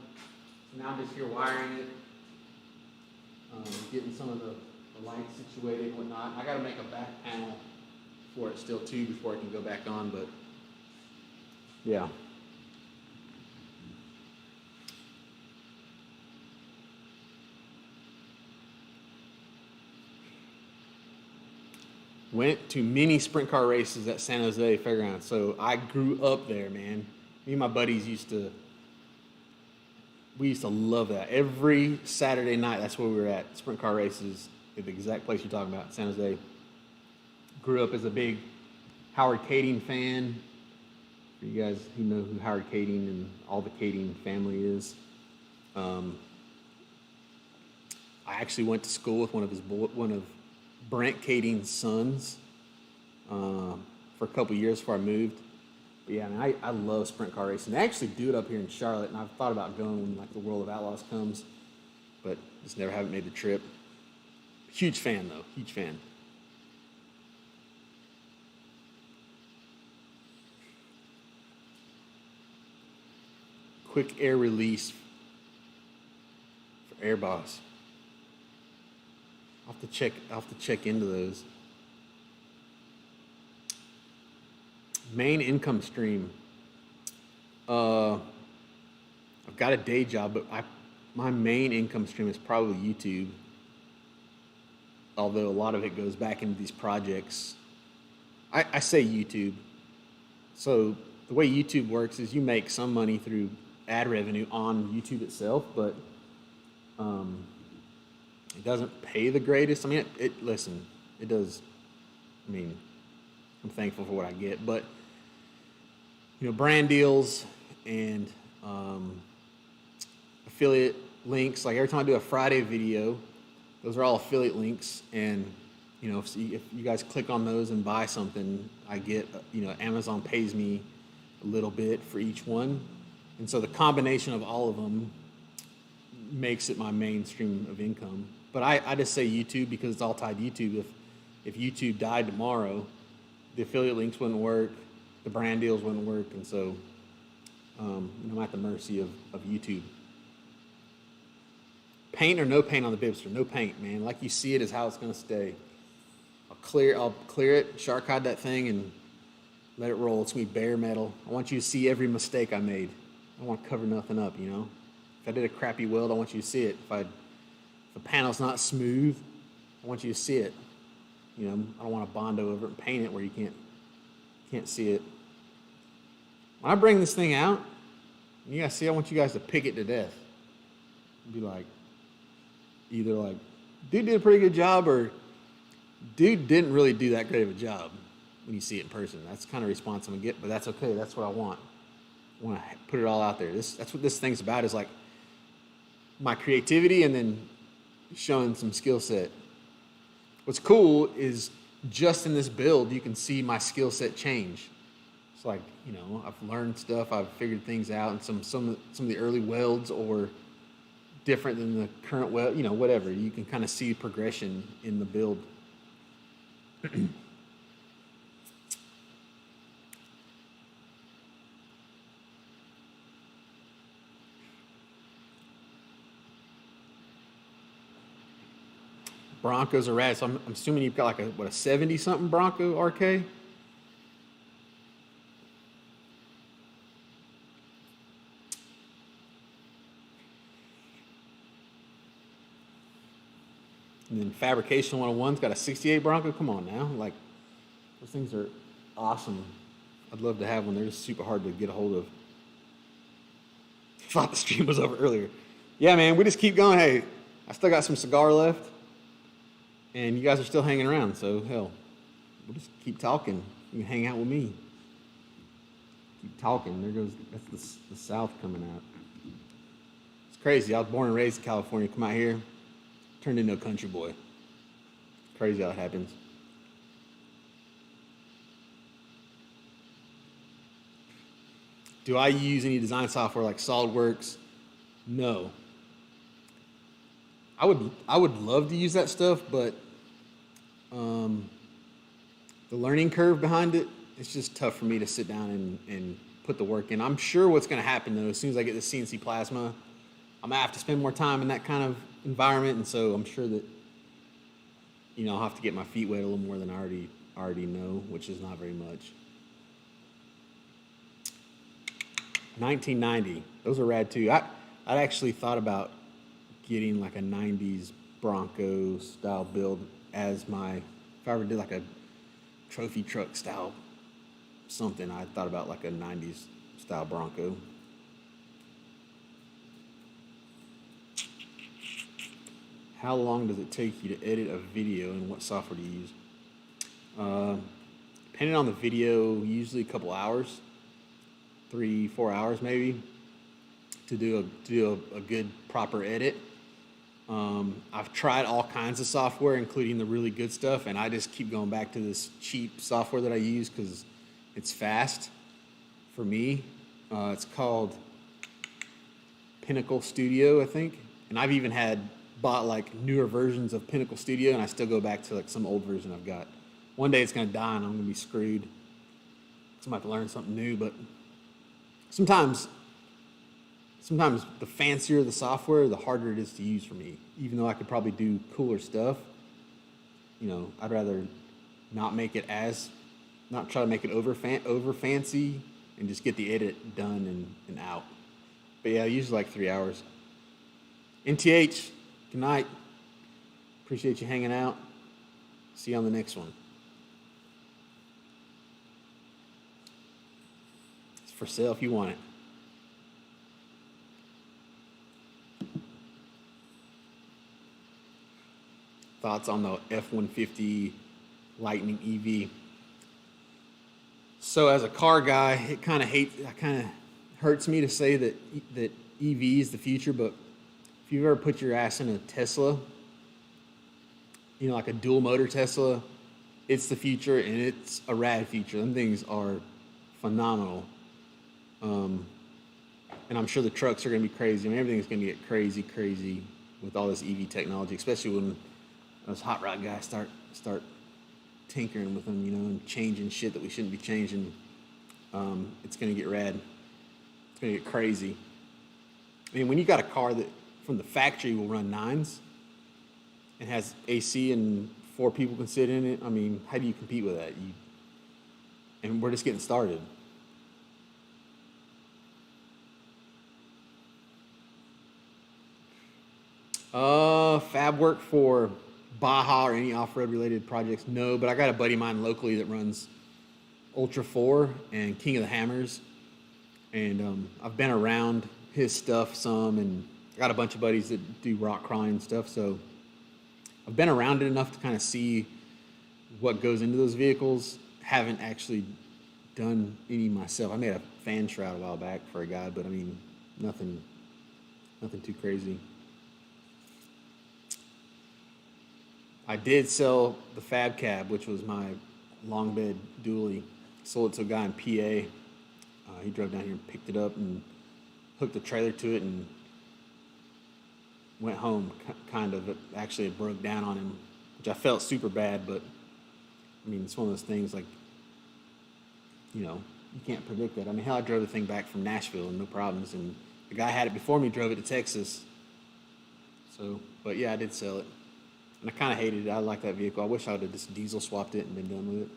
Speaker 1: So now I'm just here wiring it, getting some of the lights situated and whatnot. I got to make a back panel for it still too before I can go back on, but yeah. Went to many sprint car races at San Jose Fairgrounds. So I grew up there, man. Me and my buddies used to love that. Every Saturday night, that's where we were at. Sprint car races at the exact place you're talking about, San Jose. Grew up as a big Howard Kading fan. For you guys who know who Howard Kading and all the Kading family is. I actually went to school with one of Brent Kading's sons for a couple years before I moved. But yeah, I mean, I love sprint car racing. They actually do it up here in Charlotte, and I've thought about going when like the World of Outlaws comes, but just never haven't made the trip. Huge fan though, huge fan. Quick air release for Airboss. I'll have to check into those. Main income stream. I've got a day job, but my main income stream is probably YouTube. Although a lot of it goes back into these projects. I say YouTube. So the way YouTube works is you make some money through ad revenue on YouTube itself, but it doesn't pay the greatest. I mean, it does. I mean, I'm thankful for what I get, but you know, brand deals and affiliate links. Like every time I do a Friday video, those are all affiliate links, and you know, if you guys click on those and buy something, I get, you know, Amazon pays me a little bit for each one, and so the combination of all of them makes it my main stream of income. But I just say YouTube because it's all tied to YouTube. If YouTube died tomorrow, the affiliate links wouldn't work, the brand deals wouldn't work, and so I'm at the mercy of YouTube. Paint or no paint on the Bibster? No paint, man. Like you see it is how it's going to stay. I'll clear it, shark hide that thing, and let it roll. It's going to be bare metal. I want you to see every mistake I made. I don't want to cover nothing up, you know. If I did a crappy weld, I want you to see it. If the panel's not smooth, I want you to see it. You know, I don't want to Bondo over it and paint it where you can't see it. When I bring this thing out, Yeah, see, I want you guys to pick it to death. Be like, either like, dude did a pretty good job, or dude didn't really do that great of a job when you see it in person. That's the kind of response I'm gonna get, but that's okay. That's what I want. I want to put it all out there. That's what this thing's about, is like my creativity and then showing some skill set. What's cool is just in this build, you can see my skill set change. It's like, you know, I've learned stuff, I've figured things out, and some of the early welds or different than the current weld, you know, whatever. You can kind of see progression in the build. Broncos are rad, so I'm assuming you've got like a 70-something Bronco RK? And then Fabrication 101's got a 68 Bronco. Come on now. Like, those things are awesome. I'd love to have one. They're just super hard to get a hold of. Thought the stream was over earlier. Yeah, man, we just keep going. Hey, I still got some cigar left. And you guys are still hanging around, so hell, we'll just keep talking. You can hang out with me. Keep talking. There goes, that's the South coming out. It's crazy. I was born and raised in California. Come out here, turned into a country boy. It's crazy how it happens. Do I use any design software like SolidWorks? No. I would love to use that stuff, but the learning curve behind it, it's just tough for me to sit down and put the work in. I'm sure what's going to happen, though, as soon as I get the CNC plasma, I'm going to have to spend more time in that kind of environment, and so I'm sure that, you know, I'll have to get my feet wet a little more than I already know, which is not very much. 1990, those are rad too. I'd actually thought about getting like a 90s Bronco style build as my, if I ever did like a trophy truck style something, I thought about like a 90s style Bronco. How long does it take you to edit a video, and what software do you use? Depending on the video, usually a couple hours, 3-4 hours maybe, to do a good proper edit. I've tried all kinds of software, including the really good stuff, and I just keep going back to this cheap software that I use because it's fast for me. It's called Pinnacle Studio, I think, and I've even bought like newer versions of Pinnacle Studio, and I still go back to like some old version I've got. One day it's gonna die and I'm gonna be screwed. So I'm gonna have to learn something new, but sometimes the fancier the software, the harder it is to use for me. Even though I could probably do cooler stuff, you know, I'd rather not try to make it over fancy and just get the edit done and out. But yeah, usually like 3 hours. NTH, good night. Appreciate you hanging out. See you on the next one. It's for sale if you want it. Thoughts on the F-150 Lightning EV. So as a car guy, it kind of hurts me to say that EV is the future, but if you've ever put your ass in a Tesla, you know, like a dual motor Tesla, it's the future, and it's a rad future. Them things are phenomenal. And I'm sure the trucks are going to be crazy. I mean, everything's going to get crazy with all this EV technology, especially when those hot rod guys start tinkering with them, you know, and changing shit that we shouldn't be changing. It's going to get rad. It's going to get crazy. I mean, when you got a car that from the factory will run 9s and has AC and 4 people can sit in it, I mean, how do you compete with that? And we're just getting started. Fab work for Baja or any off-road related projects? No, but I got a buddy of mine locally that runs Ultra 4 and King of the Hammers. And I've been around his stuff some, and I got a bunch of buddies that do rock crawling and stuff, so I've been around it enough to kind of see what goes into those vehicles. Haven't actually done any myself. I made a fan shroud a while back for a guy, but I mean, nothing too crazy. I did sell the Fab Cab, which was my long bed dually. Sold it to a guy in PA. He drove down here and picked it up and hooked a trailer to it and went home, kind of. Actually, it broke down on him, which I felt super bad, but I mean, it's one of those things like, you know, you can't predict that. I mean, hell, I drove the thing back from Nashville and no problems, and the guy had it before me, drove it to Texas. So, but yeah, I did sell it. And I kind of hated it. I like that vehicle. I wish I would have just diesel swapped it and been done with it.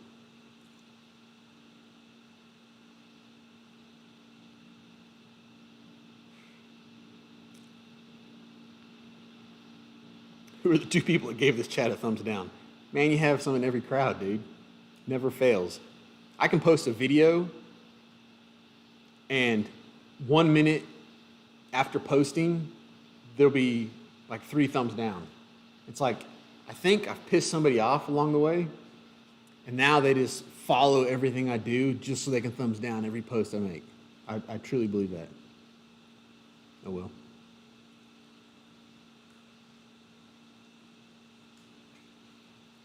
Speaker 1: Who are the two people that gave this chat a thumbs down? Man, you have some in every crowd, dude. Never fails. I can post a video, and 1 minute after posting, there'll be like 3 thumbs down. It's like, I think I've pissed somebody off along the way, and now they just follow everything I do just so they can thumbs down every post I make. I truly believe that. Oh well.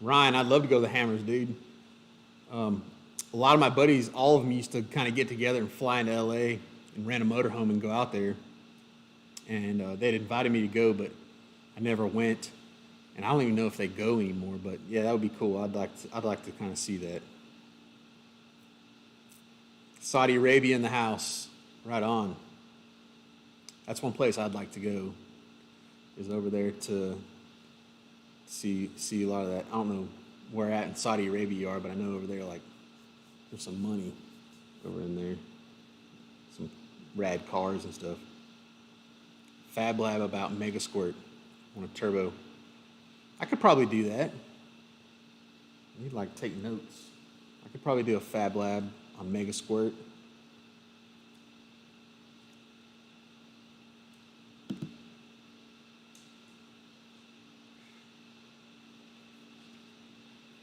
Speaker 1: Ryan, I'd love to go to the Hammers, dude. A lot of my buddies, all of them used to kind of get together and fly into LA and rent a motorhome and go out there. And they'd invited me to go, but I never went. And I don't even know if they go anymore, but yeah, that would be cool. I'd like to kind of see that. Saudi Arabia in the house, right on. That's one place I'd like to go, is over there to see a lot of that. I don't know where at in Saudi Arabia you are, but I know over there, like, there's some money over in there. Some rad cars and stuff. Fab Lab about Mega Squirt on a turbo. I could probably do that. I need to, like, take notes. I could probably do a Fab Lab on Mega Squirt.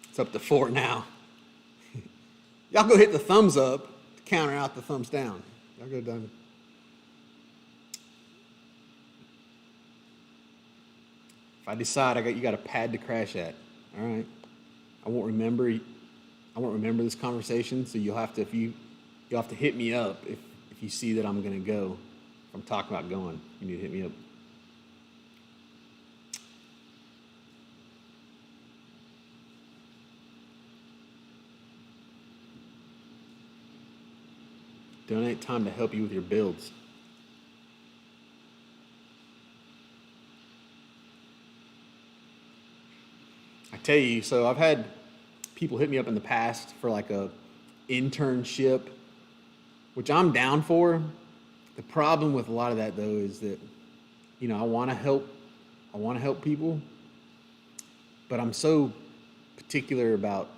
Speaker 1: It's up to 4 now. Y'all go hit the thumbs up to counter out the thumbs down. Y'all go down. If I decide you got a pad to crash at, all right. I won't remember this conversation, so you'll have to hit me up if you see that I'm gonna go. If I'm talking about going, you need to hit me up. Donate time to help you with your builds. I tell you, so I've had people hit me up in the past for like a internship, which I'm down for. The problem with a lot of that though is that, you know, I want to help people, but I'm so particular about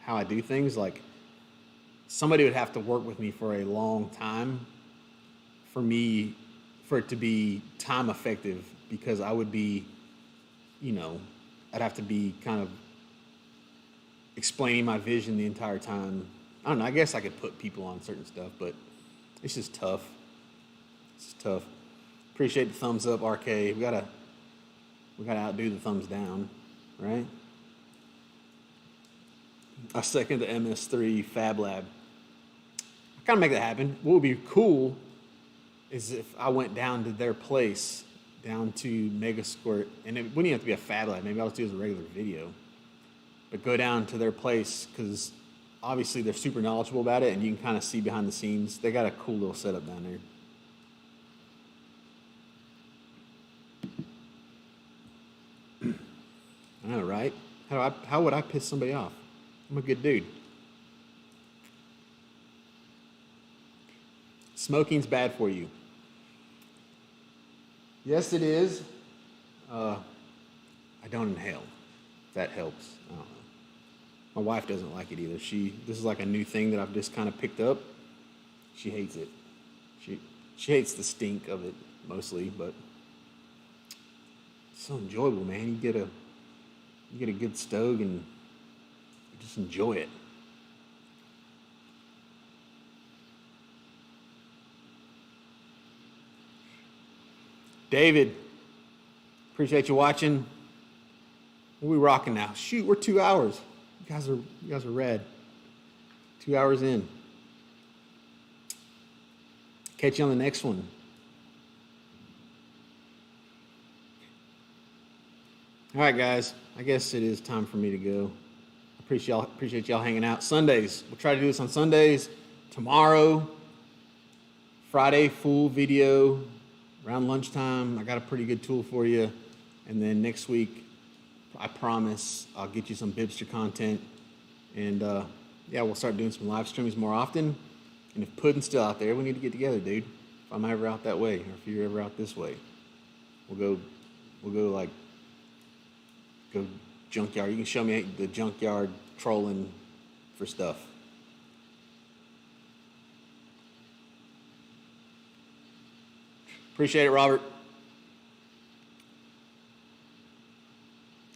Speaker 1: how I do things. Like, somebody would have to work with me for a long time for it to be time effective, because I would be, you know, I'd have to be kind of explaining my vision the entire time. I don't know, I guess I could put people on certain stuff, but it's just tough. It's tough. Appreciate the thumbs up, RK. We gotta outdo the thumbs down, right? I second the MS3 Fab Lab. I kind of make that happen. What would be cool is if I went down to their place, down to Mega Squirt, and it wouldn't even have to be a Fab Lab. Maybe I'll just do it as a regular video. But go down to their place, because obviously they're super knowledgeable about it, and you can kind of see behind the scenes. They got a cool little setup down there. I know, right? How would I piss somebody off? I'm a good dude. Smoking's bad for you. Yes, it is. I don't inhale. That helps. I don't know. My wife doesn't like it either. This is like a new thing that I've just kind of picked up. She hates it. She hates the stink of it mostly, but it's so enjoyable, man. You get a good stove and you just enjoy it. David, appreciate you watching. What are we rocking now? Shoot, we're 2 hours. You guys are rad. 2 hours in. Catch you on the next one. All right, guys. I guess it is time for me to go. Appreciate y'all hanging out. Sundays. We'll try to do this on Sundays. Tomorrow, Friday, full video around lunchtime. I got a pretty good tool for you. And then next week, I promise I'll get you some Bibster content. And yeah, we'll start doing some live streams more often. And if Puddin's still out there, we need to get together, dude. If I'm ever out that way, or if you're ever out this way, we'll go junkyard. You can show me the junkyard trolling for stuff. Appreciate it, Robert.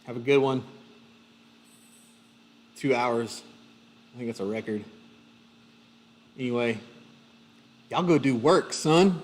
Speaker 1: Have a good one. 2 hours. I think that's a record. Anyway, y'all go do work, son.